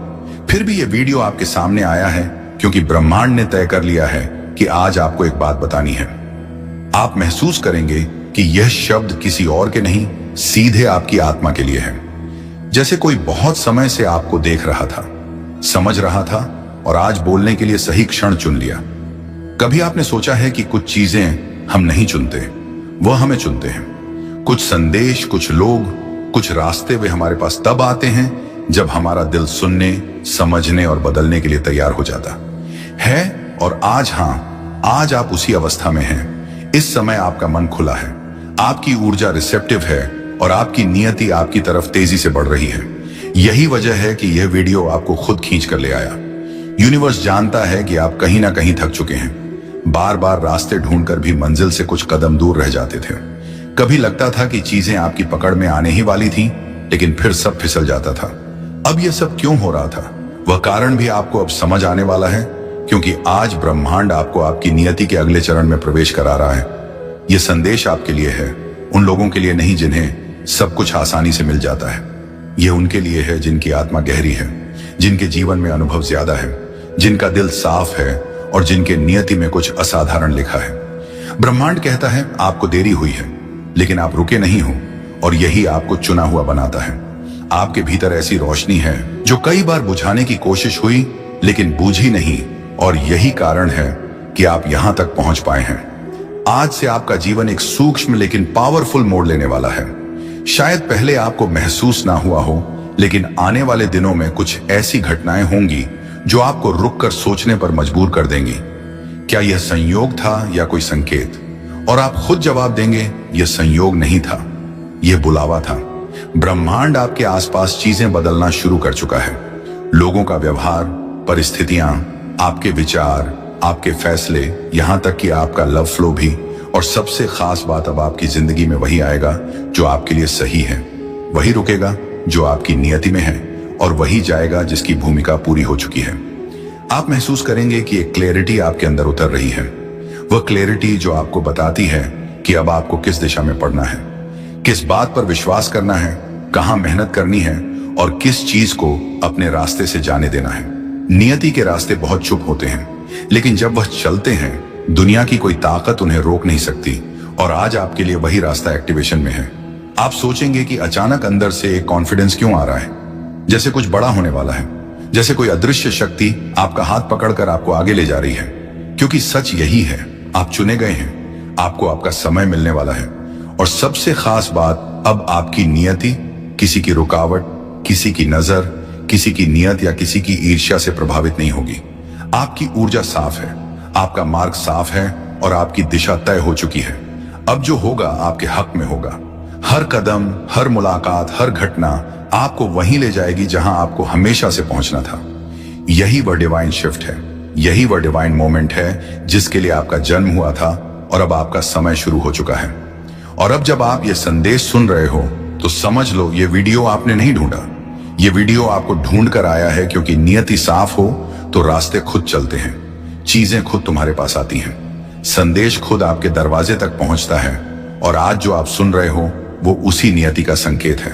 फिर भी ये वीडियो आपके सामने आया है क्योंकि ब्रह्मांड ने तय कर लिया है कि आज आपको एक बात बतानी है। आप महसूस करेंगे कि यह शब्द किसी और के नहीं, सीधे आपकी आत्मा के लिए है। जैसे कोई बहुत समय से आपको देख रहा था, समझ रहा था और आज बोलने के लिए सही क्षण चुन लिया। कभी आपने सोचा है कि कुछ चीजें हम नहीं चुनते, वह हमें चुनते हैं। कुछ संदेश, कुछ लोग, कुछ रास्ते वे हमारे पास तब आते हैं जब हमारा दिल सुनने, समझने और बदलने के लिए तैयार हो जाता है। और आज, हाँ, आज आप उसी अवस्था में हैं। इस समय आपका मन खुला है, आपकी ऊर्जा रिसेप्टिव है और आपकी नियति आपकी तरफ तेजी से बढ़ रही है। यही वजह है कि यह वीडियो आपको खुद खींच कर ले आया। यूनिवर्स जानता है कि आप कहीं ना कहीं थक चुके हैं, बार बार रास्ते ढूंढकर भी मंजिल से कुछ कदम दूर रह जाते थे। कभी लगता था कि चीजें आपकी पकड़ में आने ही वाली थी, लेकिन फिर सब फिसल जाता था। अब यह सब क्यों हो रहा था, वह कारण भी आपको अब समझ आने वाला है, क्योंकि आज ब्रह्मांड आपको आपकी नियति के अगले चरण में प्रवेश करा रहा है। यह संदेश आपके लिए है, उन लोगों के लिए नहीं जिन्हें सब कुछ आसानी से मिल जाता है। यह उनके लिए है जिनकी आत्मा गहरी है, जिनके जीवन में अनुभव ज्यादा है, जिनका दिल साफ है और जिनके नियति में कुछ असाधारण लिखा है। ब्रह्मांड कहता है आपको देरी हुई है, लेकिन आप रुके नहीं हो और यही आपको चुना हुआ बनाता है। आपके भीतर ऐसी रोशनी है जो कई बार बुझाने की कोशिश हुई लेकिन बूझी नहीं, और यही कारण है कि आप यहां तक पहुंच पाए हैं। आज से आपका जीवन एक सूक्ष्म लेकिन पावरफुल मोड़ लेने वाला है। शायद पहले आपको महसूस ना हुआ हो, लेकिन आने वाले दिनों में कुछ ऐसी घटनाएं होंगी जो आपको रुककर सोचने पर मजबूर कर देंगी। क्या यह संयोग था या कोई संकेत? और आप खुद जवाब देंगे, यह संयोग नहीं था, यह बुलावा था। ब्रह्मांड आपके आसपास चीजें बदलना शुरू कर चुका है। लोगों का व्यवहार, परिस्थितियां, आपके विचार, आपके फैसले, यहां तक कि आपका लव फ्लो भी। और सबसे खास बात, अब आपकी जिंदगी में वही आएगा जो आपके लिए सही है, वही रुकेगा जो आपकी नियति में है, और वही जाएगा जिसकी भूमिका पूरी हो चुकी है। आप महसूस करेंगे कि एक क्लैरिटी आपके अंदर उतर रही है। वह क्लैरिटी जो आपको बताती है कि अब आपको किस दिशा में पढ़ना है, किस बात पर विश्वास करना है, कहां मेहनत करनी है और किस चीज को अपने रास्ते से जाने देना है। नियति के रास्ते बहुत चुप होते हैं, लेकिन जब वह चलते हैं, दुनिया की कोई ताकत उन्हें रोक नहीं सकती। और आज आपके लिए वही रास्ता एक्टिवेशन में है। आप सोचेंगे कि अचानक अंदर से एक कॉन्फिडेंस क्यों आ रहा है, जैसे कुछ बड़ा होने वाला है, जैसे कोई अदृश्य शक्ति आपका हाथ पकड़कर आपको आगे ले जा रही है। क्योंकि सच यही है, आप चुने गए हैं, आपको आपका समय मिलने वाला है। और सबसे खास बात, अब आपकी नियति किसी की रुकावट, किसी की नजर, किसी की नियत या किसी की ईर्ष्या से प्रभावित नहीं होगी। आपकी ऊर्जा साफ है, आपका मार्ग साफ है और आपकी दिशा तय हो चुकी है। अब जो होगा आपके हक में होगा। हर कदम, हर मुलाकात, हर घटना आपको वहीं ले जाएगी जहां आपको हमेशा से पहुंचना था। यही वह डिवाइन शिफ्ट है, यही वह डिवाइन मोमेंट है जिसके लिए आपका जन्म हुआ था, और अब आपका समय शुरू हो चुका है। और अब जब आप ये संदेश सुन रहे हो तो समझ लो, ये वीडियो आपने नहीं ढूंढा, ये वीडियो आपको ढूंढ कर आया है। क्योंकि नियति साफ हो तो रास्ते खुद चलते हैं, चीजें खुद तुम्हारे पास आती हैं, संदेश खुद आपके दरवाजे तक पहुंचता है। और आज जो आप सुन रहे हो वो उसी नियति का संकेत है।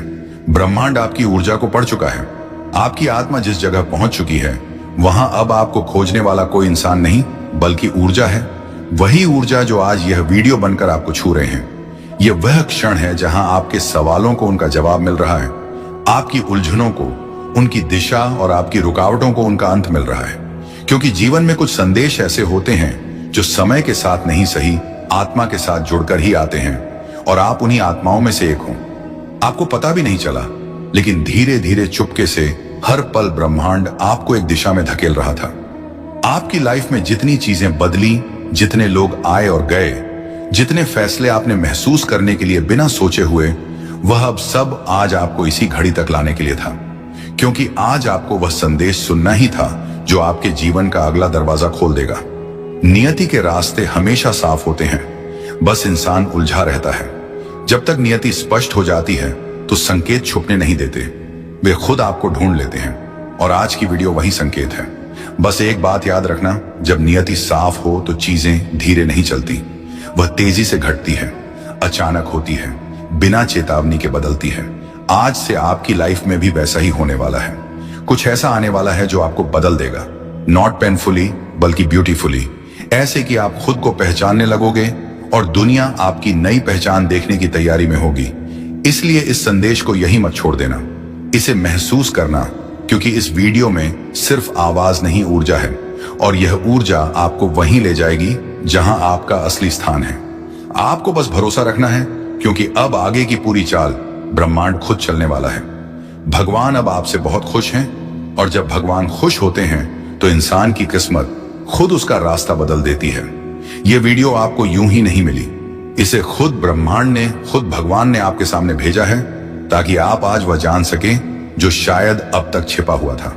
ब्रह्मांड आपकी ऊर्जा को पढ़ चुका है। आपकी आत्मा जिस जगह पहुंच चुकी है, वहां अब आपको खोजने वाला कोई इंसान नहीं, बल्कि ऊर्जा है। वही ऊर्जा जो आज यह वीडियो बनकर आपको छू रहे हैं। यह वह क्षण है जहां आपके सवालों को उनका जवाब मिल रहा है, आपकी उलझनों को उनकी दिशा और आपकी रुकावटों को उनका अंत मिल रहा है। क्योंकि जीवन में कुछ संदेश ऐसे होते हैं जो समय के साथ नहीं सही, आत्मा के साथ जुड़कर ही आते हैं। और आप उन्हीं आत्माओं में से एक हो। आपको पता भी नहीं चला, लेकिन धीरे धीरे चुपके से हर पल ब्रह्मांड आपको एक दिशा में धकेल रहा था। आपकी लाइफ में जितनी चीजें बदली, जितने लोग आए और गए, जितने फैसले आपने महसूस करने के लिए बिना सोचे हुए, वह अब सब आज आपको इसी घड़ी तक लाने के लिए था। क्योंकि आज आपको वह संदेश सुनना ही था जो आपके जीवन का अगला दरवाजा खोल देगा। नियति के रास्ते हमेशा साफ होते हैं, बस इंसान उलझा रहता है। जब तक नियति स्पष्ट हो जाती है तो संकेत छुपने नहीं देते। वे खुद आपको ढूंढ लेते हैं। और आज की वीडियो वही संकेत है। बस एक बात याद रखना, जब नियति साफ हो तो चीजें धीरे नहीं चलती, वह तेजी से घटती है, अचानक होती है, बिना चेतावनी के बदलती है। आज से आपकी लाइफ में भी वैसा ही होने वाला है। कुछ ऐसा आने वाला है जो आपको बदल देगा, नॉट पेनफुली बल्कि ब्यूटीफुली। ऐसे कि आप खुद को पहचानने लगोगे और दुनिया आपकी नई पहचान देखने की तैयारी में होगी। इसलिए इस संदेश को यही मत छोड़ देना, इसे महसूस करना, क्योंकि इस वीडियो में सिर्फ आवाज नहीं, ऊर्जा है। और यह ऊर्जा आपको वहीं ले जाएगी जहां आपका असली स्थान है। आपको बस भरोसा रखना है, क्योंकि अब आगे की पूरी चाल ब्रह्मांड खुद चलने वाला है। भगवान अब आपसे बहुत खुश हैं, और जब भगवान खुश होते हैं तो इंसान की किस्मत खुद उसका रास्ता बदल देती है। यह वीडियो आपको यूं ही नहीं मिली, इसे खुद ब्रह्मांड ने, खुद भगवान ने आपके सामने भेजा है, ताकि आप आज वह जान सकें जो शायद अब तक छिपा हुआ था।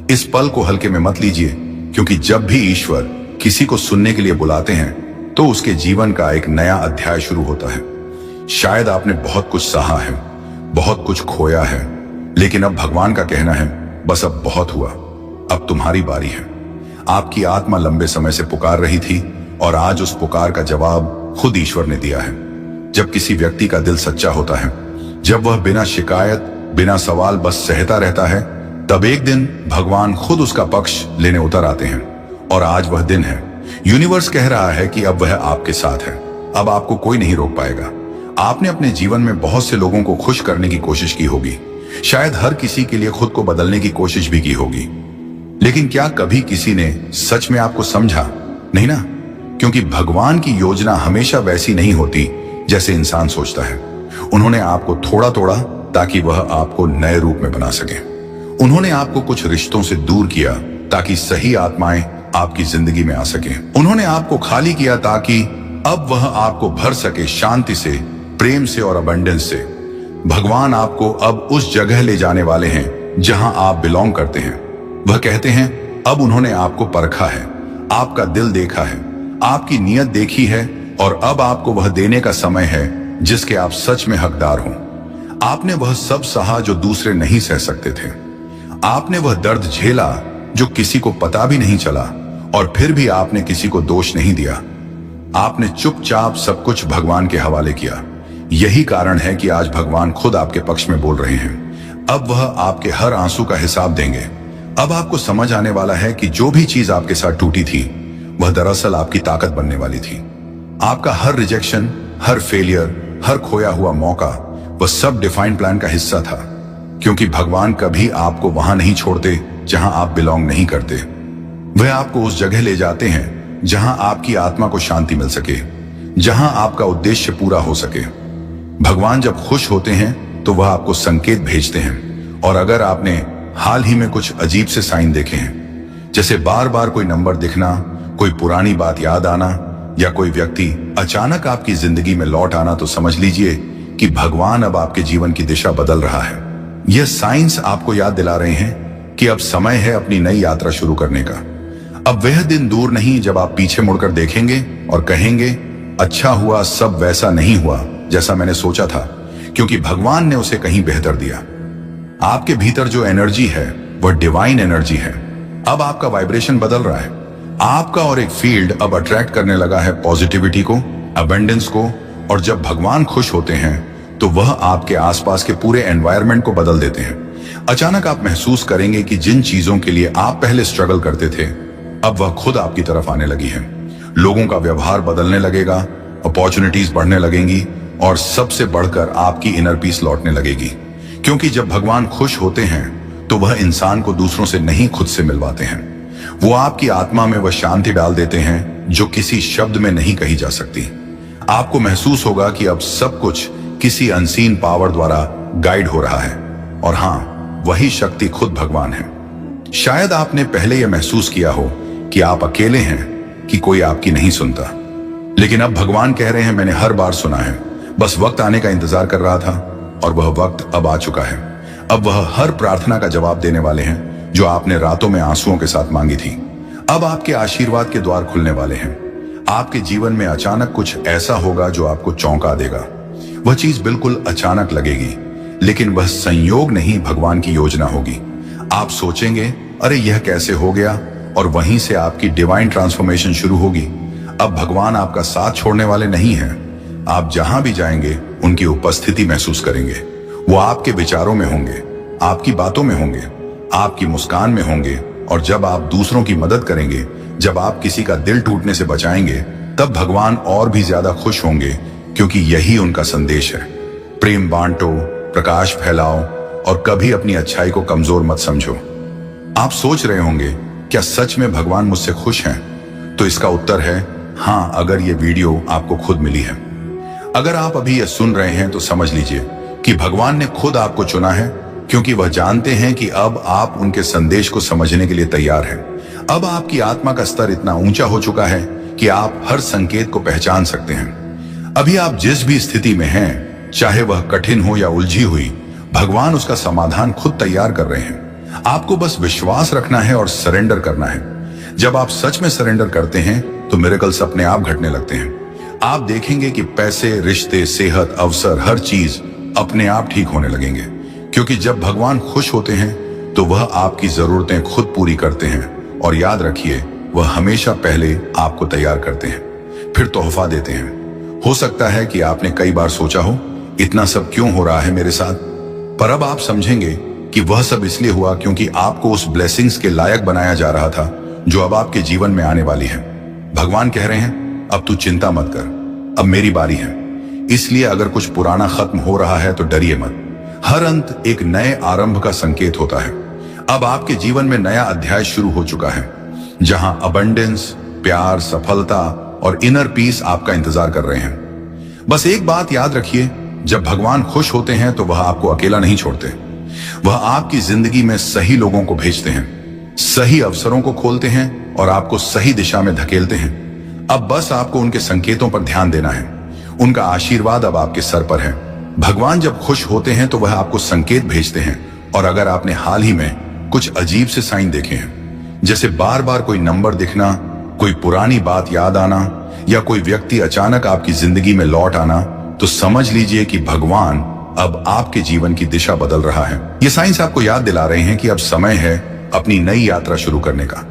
इस पल को हल्के में मत लीजिए, क्योंकि जब भी ईश्वर किसी को सुनने के लिए बुलाते हैं तो उसके जीवन का एक नया अध्याय शुरू होता है। शायद आपने बहुत कुछ सहा है, बहुत कुछ खोया है, लेकिन अब भगवान का कहना है, बस अब बहुत हुआ, अब तुम्हारी बारी है। आपकी आत्मा लंबे समय से पुकार रही थी, और आज उस पुकार का जवाब खुद ईश्वर ने दिया है। जब किसी व्यक्ति का दिल सच्चा होता है, जब वह बिना शिकायत, बिना सवाल बस सहता रहता है, तब एक दिन भगवान खुद उसका पक्ष लेने उतर आते हैं। और आज वह दिन है। यूनिवर्स कह रहा है कि अब वह आपके साथ है, अब आपको कोई नहीं रोक पाएगा। आपने अपने जीवन में बहुत से लोगों को खुश करने की कोशिश की होगी, शायद हर किसी के लिए खुद को बदलने की कोशिश भी की होगी, लेकिन क्या कभी किसी ने सच में आपको समझा? नहीं ना, क्योंकि भगवान की योजना हमेशा वैसी नहीं होती जैसे इंसान सोचता है। उन्होंने आपको थोड़ा तोड़ा ताकि वह आपको नए रूप में बना सके। उन्होंने आपको कुछ रिश्तों से दूर किया ताकि सही आत्माएं आपकी जिंदगी में आ सके। उन्होंने आपको खाली किया ताकि अब वह आपको भर सके, शांति से, प्रेम से और अबंडेंस से। भगवान आपको अब उस जगह ले जाने वाले हैं जहां आप बिलोंग करते हैं। वह कहते हैं, अब उन्होंने आपको परखा है, आपका दिल देखा है, आपकी नीयत देखी है, और अब आपको वह देने का समय है जिसके आप सच में हकदार हों। आपने वह सब सहा जो दूसरे नहीं सह सकते थे। आपने वह दर्द झेला जो किसी को पता भी नहीं चला, और फिर भी आपने किसी को दोष नहीं दिया। आपने चुपचाप सब कुछ भगवान के हवाले किया। यही कारण है कि आज भगवान खुद आपके पक्ष में बोल रहे हैं। अब वह आपके हर आंसू का हिसाब देंगे। अब आपको समझ आने वाला है कि जो भी चीज आपके साथ टूटी थी, वह दरअसल आपकी ताकत बनने वाली थी। आपका हर रिजेक्शन, हर फेलियर, हर खोया हुआ मौका, वह सब डिफाइन प्लान का हिस्सा था। क्योंकि भगवान कभी आपको वहां नहीं छोड़ते जहां आप बिलोंग नहीं करते। वह आपको उस जगह ले जाते हैं जहां आपकी आत्मा को शांति मिल सके, जहां आपका उद्देश्य पूरा हो सके। भगवान जब खुश होते हैं तो वह आपको संकेत भेजते हैं। और अगर आपने हाल ही में कुछ अजीब से साइन देखे हैं, जैसे बार बार कोई नंबर दिखना, कोई पुरानी बात याद आना, या कोई व्यक्ति अचानक आपकी जिंदगी में लौट आना, तो समझ लीजिए कि भगवान अब आपके जीवन की दिशा बदल रहा है। यह साइंस आपको याद दिला रहे हैं कि अब समय है अपनी नई यात्रा शुरू करने का। अब वह दिन दूर नहीं जब आप पीछे मुड़कर देखेंगे और कहेंगे, अच्छा हुआ सब वैसा नहीं हुआ जैसा मैंने सोचा था, क्योंकि भगवान ने उसे कहीं बेहतर दिया। आपके भीतर जो एनर्जी है वह डिवाइन एनर्जी है। अब आपका वाइब्रेशन बदल रहा है। आपका और एक फील्ड अब अट्रैक्ट करने लगा है पॉजिटिविटी को, अबंडेंस को। और जब भगवान खुश होते हैं तो वह आपके आसपास के पूरे एनवायरनमेंट को बदल देते हैं। अचानक आप महसूस करेंगे कि जिन चीजों के लिए आप पहले स्ट्रगल करते थे, अब वह खुद आपकी तरफ आने लगी है। लोगों का व्यवहार बदलने लगेगा, अपॉर्चुनिटीज बढ़ने लगेंगी, और सबसे बढ़कर आपकी इनर पीस लौटने लगेगी। क्योंकि जब भगवान खुश होते हैं तो वह इंसान को दूसरों से नहीं, खुद से मिलवाते हैं। वो आपकी आत्मा में वह शांति डाल देते हैं जो किसी शब्द में नहीं कही जा सकती। आपको महसूस होगा कि अब सब कुछ किसी अनसीन पावर द्वारा गाइड हो रहा है, और हाँ, वही शक्ति खुद भगवान है। शायद आपने पहले यह महसूस किया हो कि आप अकेले हैं, कि कोई आपकी नहीं सुनता, लेकिन अब भगवान कह रहे हैं, मैंने हर बार सुना है, बस वक्त आने का इंतजार कर रहा था, और वह वक्त अब आ चुका है। अब वह हर प्रार्थना का जवाब देने वाले हैं जो आपने रातों में आंसुओं के साथ मांगी थी। अब आपके आशीर्वाद के द्वार खुलने वाले हैं। आपके जीवन में अचानक कुछ ऐसा होगा जो आपको चौंका देगा। वह चीज बिल्कुल अचानक लगेगी, लेकिन वह संयोग नहीं भगवान की योजना होगी। आप सोचेंगे अरे यह कैसे हो गया, और वहीं से आपकी डिवाइन ट्रांसफॉर्मेशन शुरू होगी। अब भगवान आपका साथ छोड़ने वाले नहीं हैं। आप जहां भी जाएंगे उनकी उपस्थिति महसूस करेंगे। वो आपके विचारों में होंगे, आपकी बातों में होंगे, आपकी मुस्कान में होंगे। और जब आप दूसरों की मदद करेंगे, जब आप किसी का दिल टूटने से बचाएंगे, तब भगवान और भी ज्यादा खुश होंगे, क्योंकि यही उनका संदेश है। प्रेम बांटो, प्रकाश फैलाओ और कभी अपनी अच्छाई को कमजोर मत समझो। आप सोच रहे होंगे क्या सच में भगवान मुझसे खुश हैं? तो इसका उत्तर है हाँ, अगर ये वीडियो आपको खुद मिली है। अगर आप अभी यह सुन रहे हैं तो समझ लीजिए कि भगवान ने खुद आपको चुना है, क्योंकि वह जानते हैं कि अब आप उनके संदेश को समझने के लिए तैयार हैं। अब आपकी आत्मा का स्तर इतना ऊंचा हो चुका है कि आप हर संकेत को पहचान सकते हैं। अभी आप जिस भी स्थिति में हैं, चाहे वह कठिन हो या उलझी हुई, भगवान उसका समाधान खुद तैयार कर रहे हैं। आपको बस विश्वास रखना है और सरेंडर करना है। जब आप सच में सरेंडर करते हैं तो मिरेकल्स अपने आप घटने लगते हैं। आप देखेंगे कि पैसे, रिश्ते, सेहत, अवसर, हर चीज अपने आप ठीक होने लगेंगे, क्योंकि जब भगवान खुश होते हैं तो वह आपकी जरूरतें खुद पूरी करते हैं। और याद रखिए, वह हमेशा पहले आपको तैयार करते हैं, फिर तोहफा देते हैं। हो सकता है कि आपने कई बार सोचा हो इतना सब क्यों हो रहा है मेरे साथ, पर अब आप समझेंगे कि वह सब इसलिए हुआ क्योंकि आपको उस ब्लेसिंग्स के लायक बनाया जा रहा था जो अब आपके जीवन में आने वाली है। भगवान कह रहे हैं अब तू चिंता मत कर, अब मेरी बारी है। इसलिए अगर कुछ पुराना खत्म हो रहा है तो डरिए मत। हर अंत एक नए आरंभ का संकेत होता है। अब आपके जीवन में नया अध्याय शुरू हो चुका है, जहां अबंडेंस, प्यार, सफलता और इनर पीस आपका इंतजार कर रहे हैं। बस एक बात याद रखिए, जब भगवान खुश होते हैं तो वह आपको अकेला नहीं छोड़ते। वह आपकी जिंदगी में सही लोगों को भेजते हैं, सही अवसरों को खोलते हैं और आपको सही दिशा में धकेलते हैं। अब बस आपको उनके संकेतों पर ध्यान देना है। उनका आशीर्वाद अब आपके सर पर है। भगवान जब खुश होते हैं तो वह आपको संकेत भेजते हैं। और अगर आपने हाल ही में कुछ अजीब से साइन देखे हैं, जैसे बार बार कोई नंबर दिखना, कोई पुरानी बात याद आना या कोई व्यक्ति अचानक आपकी जिंदगी में लौट आना, तो समझ लीजिए कि भगवान अब आपके जीवन की दिशा बदल रहा है। ये साइंस आपको याद दिला रहे हैं कि अब समय है अपनी नई यात्रा शुरू करने का।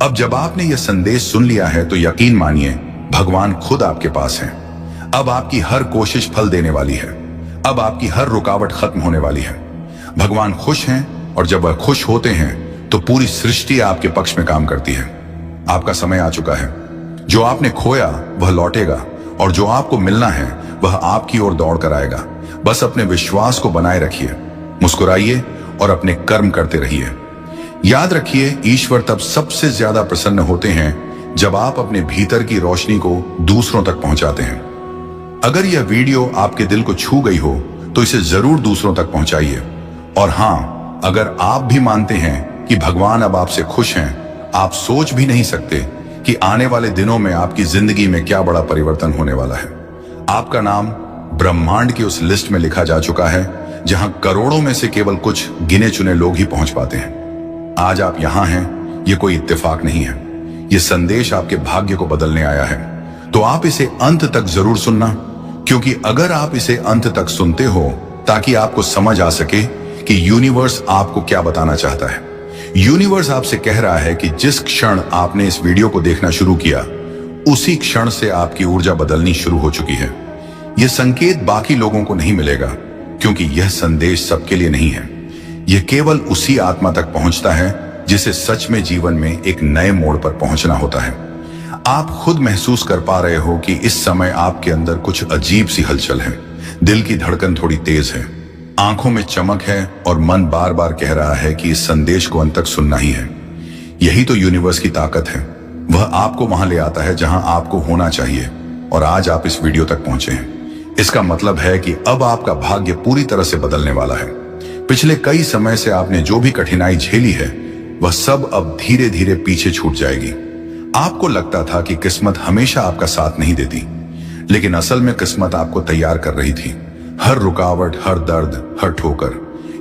अब जब आपने यह संदेश सुन लिया है तो यकीन मानिए, भगवान खुद आपके पास है। अब आपकी हर कोशिश फल देने वाली है। अब आपकी हर रुकावट खत्म होने वाली है। भगवान खुश हैं, और जब वह खुश होते हैं तो पूरी सृष्टि आपके पक्ष में काम करती है। आपका समय आ चुका है। जो आपने खोया वह लौटेगा, और जो आपको मिलना है वह आपकी ओर दौड़ कर आएगा। बस अपने विश्वास को बनाए रखिए, मुस्कुराइए और अपने कर्म करते रहिए। याद रखिए, ईश्वर तब सबसे ज्यादा प्रसन्न होते हैं जब आप अपने भीतर की रोशनी को दूसरों तक पहुंचाते हैं। अगर यह वीडियो आपके दिल को छू गई हो तो इसे जरूर दूसरों तक पहुंचाइए। और हां, अगर आप भी मानते हैं कि भगवान अब आपसे खुश हैं, आप सोच भी नहीं सकते कि आने वाले दिनों में आपकी जिंदगी में क्या बड़ा परिवर्तन होने वाला है। आपका नाम ब्रह्मांड की उस लिस्ट में लिखा जा चुका है जहां करोड़ों में से केवल कुछ गिने चुने लोग ही पहुंच पाते हैं। आज आप यहां हैं, ये कोई इत्तेफाक नहीं है। ये संदेश आपके भाग्य को बदलने आया है। तो आप इसे अंत तक जरूर सुनना, क्योंकि अगर आप इसे अंत तक सुनते हो ताकि आपको समझ आ सके कि यूनिवर्स आपको क्या बताना चाहता है। यूनिवर्स आपसे कह रहा है कि जिस क्षण आपने इस वीडियो को देखना शुरू किया, उसी क्षण से आपकी ऊर्जा बदलनी शुरू हो चुकी है। यह संकेत बाकी लोगों को नहीं मिलेगा, क्योंकि यह संदेश सबके लिए नहीं है। यह केवल उसी आत्मा तक पहुंचता है जिसे सच में जीवन में एक नए मोड़ पर पहुंचना होता है। आप खुद महसूस कर पा रहे हो कि इस समय आपके अंदर कुछ अजीब सी हलचल है। दिल की धड़कन थोड़ी तेज है, आंखों में चमक है और मन बार बार कह रहा है कि इस संदेश को अंत तक सुनना ही है। यही तो यूनिवर्स की ताकत है। वह आपको वहां ले आता है जहां आपको होना चाहिए, और आज आप इस वीडियो तक पहुंचे हैं। इसका मतलब है कि अब आपका भाग्य पूरी तरह से बदलने वाला है। पिछले कई समय से आपने जो भी कठिनाई झेली है, वह सब अब धीरे धीरे पीछे छूट जाएगी। आपको लगता था कि किस्मत हमेशा आपका साथ नहीं देती, लेकिन असल में किस्मत आपको तैयार कर रही थी। हर रुकावट, हर दर्द, हर ठोकर,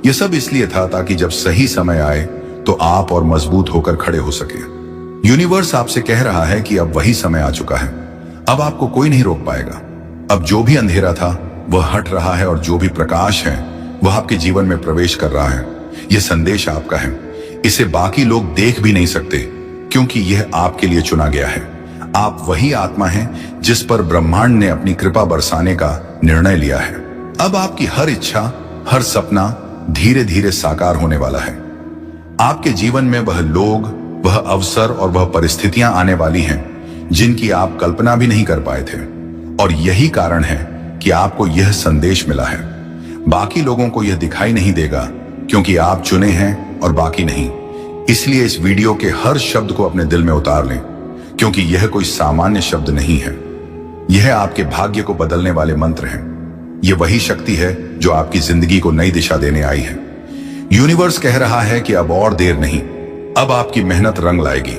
यह सब इसलिए था ताकि जब सही समय आए तो आप और मजबूत होकर खड़े हो सके। यूनिवर्स आपसे कह रहा है कि अब वही समय आ चुका है। अब आपको कोई नहीं रोक पाएगा। अब जो भी अंधेरा था वह हट रहा है, और जो भी प्रकाश है वह आपके जीवन में प्रवेश कर रहा है। यह संदेश आपका है। इसे बाकी लोग देख भी नहीं सकते, क्योंकि यह आपके लिए चुना गया है। आप वही आत्मा हैं जिस पर ब्रह्मांड ने अपनी कृपा बरसाने का निर्णय लिया है। अब आपकी हर इच्छा, हर सपना धीरे धीरे साकार होने वाला है। आपके जीवन में वह लोग, वह अवसर और वह परिस्थितियां आने वाली हैं जिनकी आप कल्पना भी नहीं कर पाए थे। और यही कारण है कि आपको यह संदेश मिला है। बाकी लोगों को यह दिखाई नहीं देगा, क्योंकि आप चुने हैं और बाकी नहीं। इसलिए इस वीडियो के हर शब्द को अपने दिल में उतार लें, क्योंकि यह कोई सामान्य शब्द नहीं है। यह आपके भाग्य को बदलने वाले मंत्र हैं। यह वही शक्ति है जो आपकी जिंदगी को नई दिशा देने आई है। यूनिवर्स कह रहा है कि अब और देर नहीं, अब आपकी मेहनत रंग लाएगी,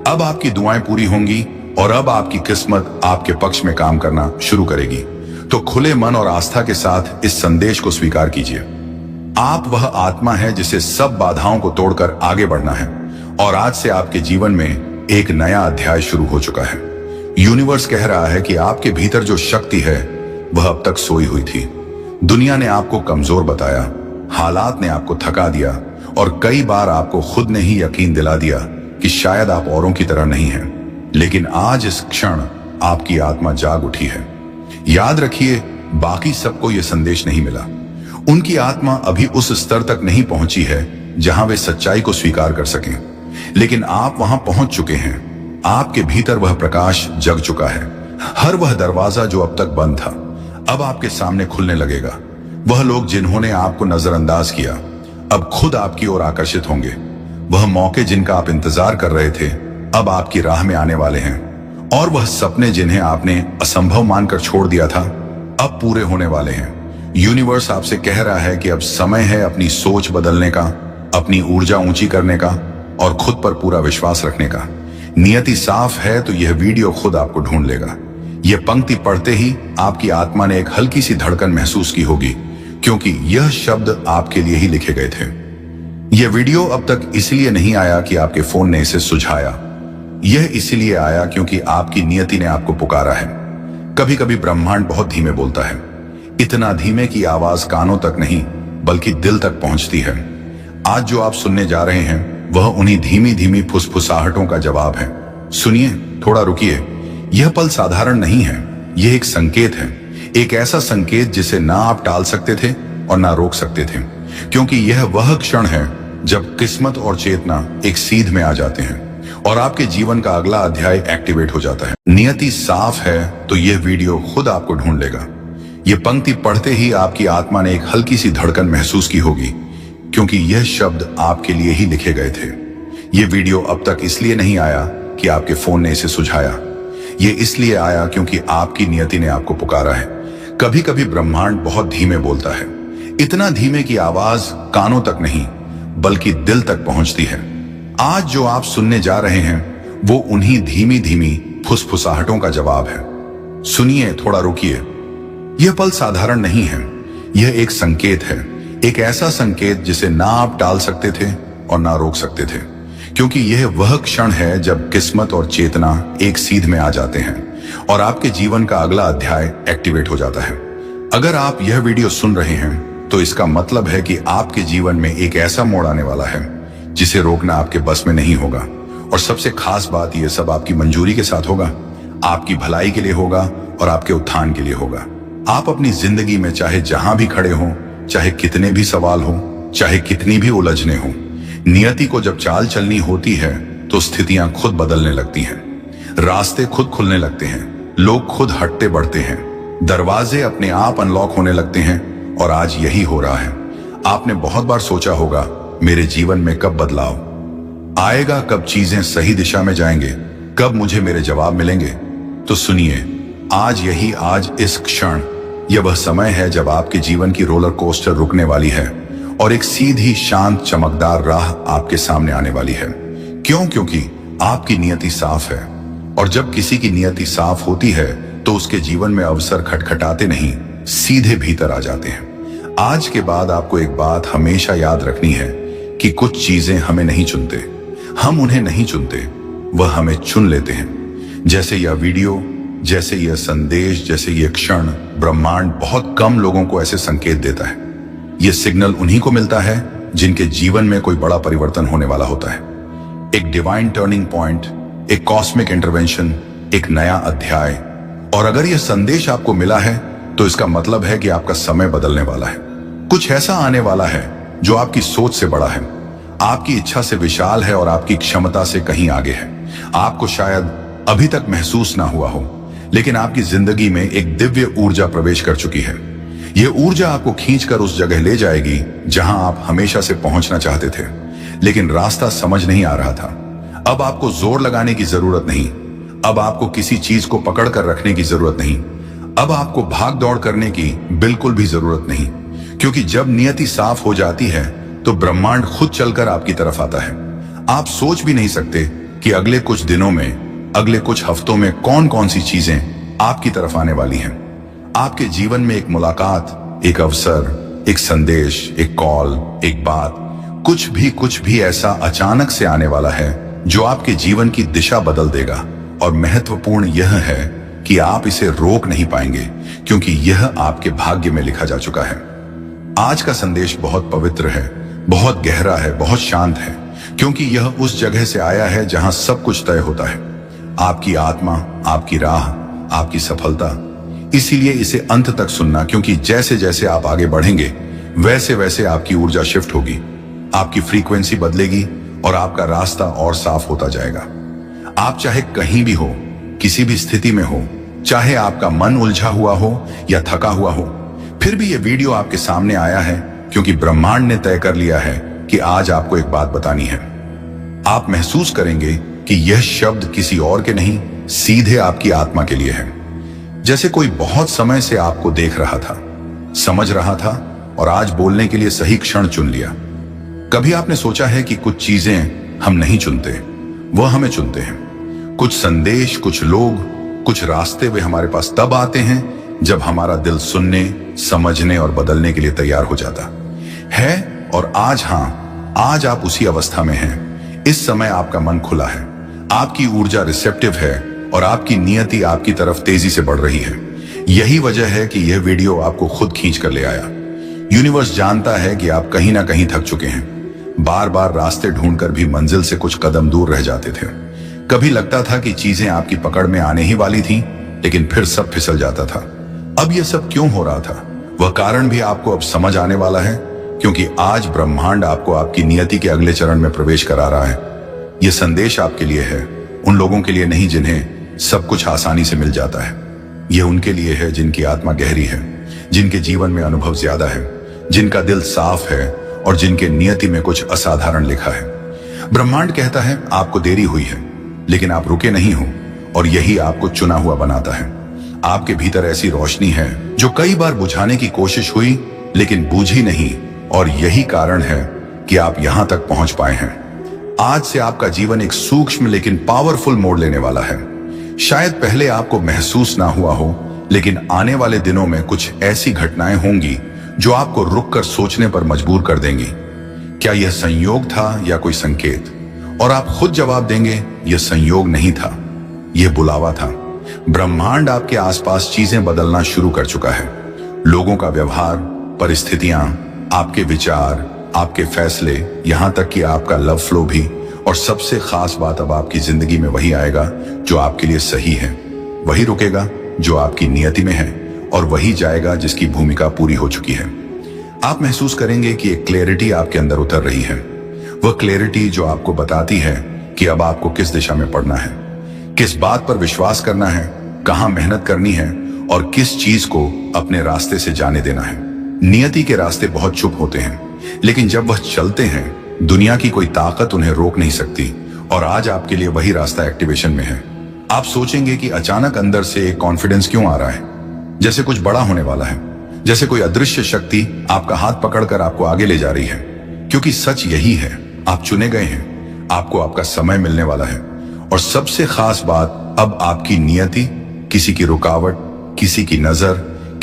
अब आपकी दुआएं पूरी होंगी और अब आपकी किस्मत आपके पक्ष में काम करना शुरू करेगी। तो खुले मन और आस्था के साथ इस संदेश को स्वीकार कीजिए। आप वह आत्मा है जिसे सब बाधाओं को तोड़कर आगे बढ़ना है, और आज से आपके जीवन में एक नया अध्याय शुरू हो चुका है। यूनिवर्स कह रहा है कि आपके भीतर जो शक्ति है वह अब तक सोई हुई थी। दुनिया ने आपको कमजोर बताया, हालात ने आपको थका दिया और कई बार आपको खुद ने ही यकीन दिला दिया कि शायद आप औरों की तरह नहीं हैं। लेकिन आज इस क्षण आपकी आत्मा जाग उठी है। याद रखिए, बाकी सबको यह संदेश नहीं मिला। उनकी आत्मा अभी उस स्तर तक नहीं पहुंची है जहां वे सच्चाई को स्वीकार कर सकें, लेकिन आप वहां पहुंच चुके हैं। आपके भीतर वह प्रकाश जग चुका है। हर वह दरवाजा जो अब तक बंद था, अब आपके सामने खुलने लगेगा। वह लोग जिन्होंने आपको नजरअंदाज किया, अब खुद आपकी ओर आकर्षित होंगे। वह मौके जिनका आप इंतजार कर रहे थे, अब आपकी राह में आने वाले हैं। और वह सपने जिन्हें आपने असंभव मानकर छोड़ दिया था, अब पूरे होने वाले हैं। यूनिवर्स आपसे कह रहा है कि अब समय है अपनी सोच बदलने का, अपनी ऊर्जा ऊंची करने का और खुद पर पूरा विश्वास रखने का। नियति साफ है तो यह वीडियो खुद आपको ढूंढ लेगा। यह पंक्ति पढ़ते ही आपकी आत्मा ने एक हल्की सी धड़कन महसूस की होगी, क्योंकि यह शब्द आपके लिए ही लिखे गए थे। यह वीडियो अब तक इसलिए नहीं आया कि आपके फोन ने इसे सुझाया। यह इसलिए आया क्योंकि आपकी नियति ने आपको पुकारा है। कभी कभी ब्रह्मांड बहुत धीमे बोलता है, इतना धीमे कि आवाज कानों तक नहीं बल्कि दिल तक पहुंचती है। आज जो आप सुनने जा रहे हैं वह उन्हीं धीमी धीमी फुसफुसाहटों का जवाब है। सुनिए, थोड़ा रुकिए। यह पल साधारण नहीं है, यह एक संकेत है। एक ऐसा संकेत जिसे ना आप टाल सकते थे और ना रोक सकते थे, क्योंकि यह वह क्षण है जब किस्मत और चेतना एक सीध में आ जाते हैं और आपके जीवन का अगला अध्याय एक्टिवेट हो जाता है। नियति साफ है तो यह वीडियो खुद आपको ढूंढ लेगा। यह पंक्ति पढ़ते ही आपकी आत्मा ने एक हल्की सी धड़कन महसूस की होगी, क्योंकि यह शब्द आपके लिए ही लिखे गए थे। यह वीडियो अब तक इसलिए नहीं आया कि आपके फोन ने इसे सुझाया। यह इसलिए आया क्योंकि आपकी नियति ने आपको पुकारा है। कभी कभी ब्रह्मांड बहुत धीमे बोलता है, इतना धीमे कि आवाज कानों तक नहीं बल्कि दिल तक पहुंचती है। आज जो आप सुनने जा रहे हैं वो उन्हीं धीमी धीमी फुसफुसाहटों का जवाब है। सुनिए, थोड़ा रुकिए। यह पल साधारण नहीं है, यह एक संकेत है। एक ऐसा संकेत जिसे ना आप टाल सकते थे और ना रोक सकते थे, क्योंकि यह वह क्षण है जब किस्मत और चेतना एक सीध में आ जाते हैं और आपके जीवन का अगला अध्याय एक्टिवेट हो जाता है। अगर आप यह वीडियो सुन रहे हैं तो इसका मतलब है कि आपके जीवन में एक ऐसा मोड़ आने वाला है जिसे रोकना आपके बस में नहीं होगा। और सबसे खास बात, यह सब आपकी मंजूरी के साथ होगा, आपकी भलाई के लिए होगा और आपके उत्थान के लिए होगा। आप अपनी जिंदगी में चाहे जहां भी खड़े हों, चाहे कितने भी सवाल हों, चाहे कितनी भी उलझने हों, नियति को जब चाल चलनी होती है तो स्थितियां खुद बदलने लगती हैं, रास्ते खुद खुलने लगते हैं, लोग खुद हटते बढ़ते हैं, दरवाजे अपने आप अनलॉक होने लगते हैं। और आज यही हो रहा है। आपने बहुत बार सोचा होगा, मेरे जीवन में कब बदलाव आएगा, कब चीजें सही दिशा में जाएंगे, कब मुझे मेरे जवाब मिलेंगे। तो सुनिए, आज इस क्षण यह वह समय है जब आपके जीवन की रोलर कोस्टर रुकने वाली है और एक सीधी शांत चमकदार राह आपके सामने आने वाली है। क्यों? क्योंकि आपकी नियति साफ है, और जब किसी की नियति साफ होती है तो उसके जीवन में अवसर खटखटाते नहीं, सीधे भीतर आ जाते हैं। आज के बाद आपको एक बात हमेशा याद रखनी है कि कुछ चीजें हमें नहीं चुनते, हम उन्हें नहीं चुनते, वह हमें चुन लेते हैं। जैसे यह वीडियो, जैसे यह संदेश, जैसे यह क्षण, ब्रह्मांड बहुत कम लोगों को ऐसे संकेत देता है। ये सिग्नल उन्हीं को मिलता है जिनके जीवन में कोई बड़ा परिवर्तन होने वाला होता है। एक डिवाइन टर्निंग पॉइंट, एक कॉस्मिक इंटरवेंशन, एक नया अध्याय। और अगर यह संदेश आपको मिला है तो इसका मतलब है कि आपका समय बदलने वाला है। कुछ ऐसा आने वाला है जो आपकी सोच से बड़ा है, आपकी इच्छा से विशाल है और आपकी क्षमता से कहीं आगे है। आपको शायद अभी तक महसूस ना हुआ हो, लेकिन आपकी जिंदगी में एक दिव्य ऊर्जा प्रवेश कर चुकी है। यह ऊर्जा आपको खींचकर उस जगह ले जाएगी जहां आप हमेशा से पहुंचना चाहते थे, लेकिन रास्ता समझ नहीं आ रहा था। अब आपको जोर लगाने की जरूरत नहीं, अब आपको किसी चीज को पकड़ कर रखने की जरूरत नहीं, अब आपको भाग दौड़ करने की बिल्कुल भी जरूरत नहीं, क्योंकि जब नियति साफ हो जाती है तो ब्रह्मांड खुद चलकर आपकी तरफ आता है। आप सोच भी नहीं सकते कि अगले कुछ दिनों में, अगले कुछ हफ्तों में कौन कौन सी चीजें आपकी तरफ आने वाली हैं। आपके जीवन में एक मुलाकात, एक अवसर, एक संदेश, एक कॉल, एक बात, कुछ भी ऐसा अचानक से आने वाला है जो आपके जीवन की दिशा बदल देगा। और महत्वपूर्ण यह है कि आप इसे रोक नहीं पाएंगे, क्योंकि यह आपके भाग्य में लिखा जा चुका है। आज का संदेश बहुत पवित्र है, बहुत गहरा है, बहुत शांत है, क्योंकि यह उस जगह से आया है जहां सब कुछ तय होता है। आपकी आत्मा, आपकी राह, आपकी सफलता। इसीलिए इसे अंत तक सुनना, क्योंकि जैसे जैसे आप आगे बढ़ेंगे वैसे वैसे आपकी ऊर्जा शिफ्ट होगी, आपकी फ्रीक्वेंसी बदलेगी और आपका रास्ता और साफ होता जाएगा। आप चाहे कहीं भी हो, किसी भी स्थिति में हो, चाहे आपका मन उलझा हुआ हो या थका हुआ हो, फिर भी यह वीडियो आपके सामने आया है क्योंकि ब्रह्मांड ने तय कर लिया है कि आज आपको एक बात बतानी है। आप महसूस करेंगे कि यह शब्द किसी और के नहीं, सीधे आपकी आत्मा के लिए है। जैसे कोई बहुत समय से आपको देख रहा था, समझ रहा था और आज बोलने के लिए सही क्षण चुन लिया। कभी आपने सोचा है कि कुछ चीजें हम नहीं चुनते, वह हमें चुनते हैं। कुछ संदेश, कुछ लोग, कुछ रास्ते वे हमारे पास तब आते हैं जब हमारा दिल सुनने, समझने और बदलने के लिए तैयार हो जाता है। और आज, हाँ, आज आप उसी अवस्था में हैं। इस समय आपका मन खुला है, आपकी ऊर्जा रिसेप्टिव है और आपकी नियति आपकी तरफ तेजी से बढ़ रही है। यही वजह है कि यह वीडियो आपको खुद खींच कर ले आया। यूनिवर्स जानता है कि आप कहीं ना कहीं थक चुके हैं, बार बार रास्ते ढूंढकर भी मंजिल से कुछ कदम दूर रह जाते थे। कभी लगता था कि चीजें आपकी पकड़ में आने ही वाली थी, लेकिन फिर सब फिसल जाता था। अब यह सब क्यों हो रहा था, वह कारण भी आपको अब समझ आने वाला है, क्योंकि आज ब्रह्मांड आपको आपकी नियति के अगले चरण में प्रवेश करा रहा है। यह संदेश आपके लिए है, उन लोगों के लिए नहीं जिन्हें सब कुछ आसानी से मिल जाता है। यह उनके लिए है जिनकी आत्मा गहरी है, जिनके जीवन में अनुभव ज्यादा है, जिनका दिल साफ है और जिनके नियति में कुछ असाधारण लिखा है। ब्रह्मांड कहता है आपको देरी हुई है, लेकिन आप रुके नहीं हो और यही आपको चुना हुआ बनाता है। आपके भीतर ऐसी रोशनी है जो कई बार बुझाने की कोशिश हुई, लेकिन बूझी नहीं, और यही कारण है कि आप यहां तक पहुंच पाए हैं। आज से आपका जीवन एक सूक्ष्म लेकिन पावरफुल मोड़ लेने वाला है। शायद पहले आपको महसूस ना हुआ हो, लेकिन आने वाले दिनों में कुछ ऐसी घटनाएं होंगी जो आपको रुककर सोचने पर मजबूर कर देंगी। क्या यह संयोग था या कोई संकेत? और आप खुद जवाब देंगे, यह संयोग नहीं था, यह बुलावा था। ब्रह्मांड आपके आसपास चीजें बदलना शुरू कर चुका है। लोगों का व्यवहार, परिस्थितियां, आपके विचार, आपके फैसले, यहां तक कि आपका लव फ्लो भी। और सबसे खास बात, अब आपकी जिंदगी में वही आएगा जो आपके लिए सही है, वही रुकेगा जो आपकी नियति में है, और वही जाएगा जिसकी भूमिका पूरी हो चुकी है। आप महसूस करेंगे कि एक क्लैरिटी आपके अंदर उतर रही है, वह क्लैरिटी जो आपको बताती है कि अब आपको किस दिशा में पढ़ना है, किस बात पर विश्वास करना है, कहां मेहनत करनी है और किस चीज को अपने रास्ते से जाने देना है। नियति के रास्ते बहुत चुप होते हैं, लेकिन जब वह चलते हैं, दुनिया की कोई ताकत उन्हें रोक नहीं सकती। और आज आपके लिए वही रास्ता एक्टिवेशन में है। आप सोचेंगे कि अचानक अंदर से एक कॉन्फिडेंस क्यों आ रहा है, जैसे कुछ बड़ा होने वाला है, जैसे कोई अदृश्य शक्ति आपका हाथ पकड़कर आपको आगे ले जा रही है। क्योंकि सच यही है, आप चुने गए हैं, आपको आपका समय मिलने वाला है। और सबसे खास बात, अब आपकी नियति किसी की रुकावट, किसी की नजर,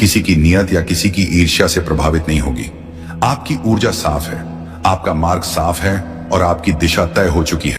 किसी की नियत या किसी की ईर्ष्या से प्रभावित नहीं होगी। आपकी ऊर्जा साफ है, आपका मार्ग साफ है और आपकी दिशा तय हो चुकी है।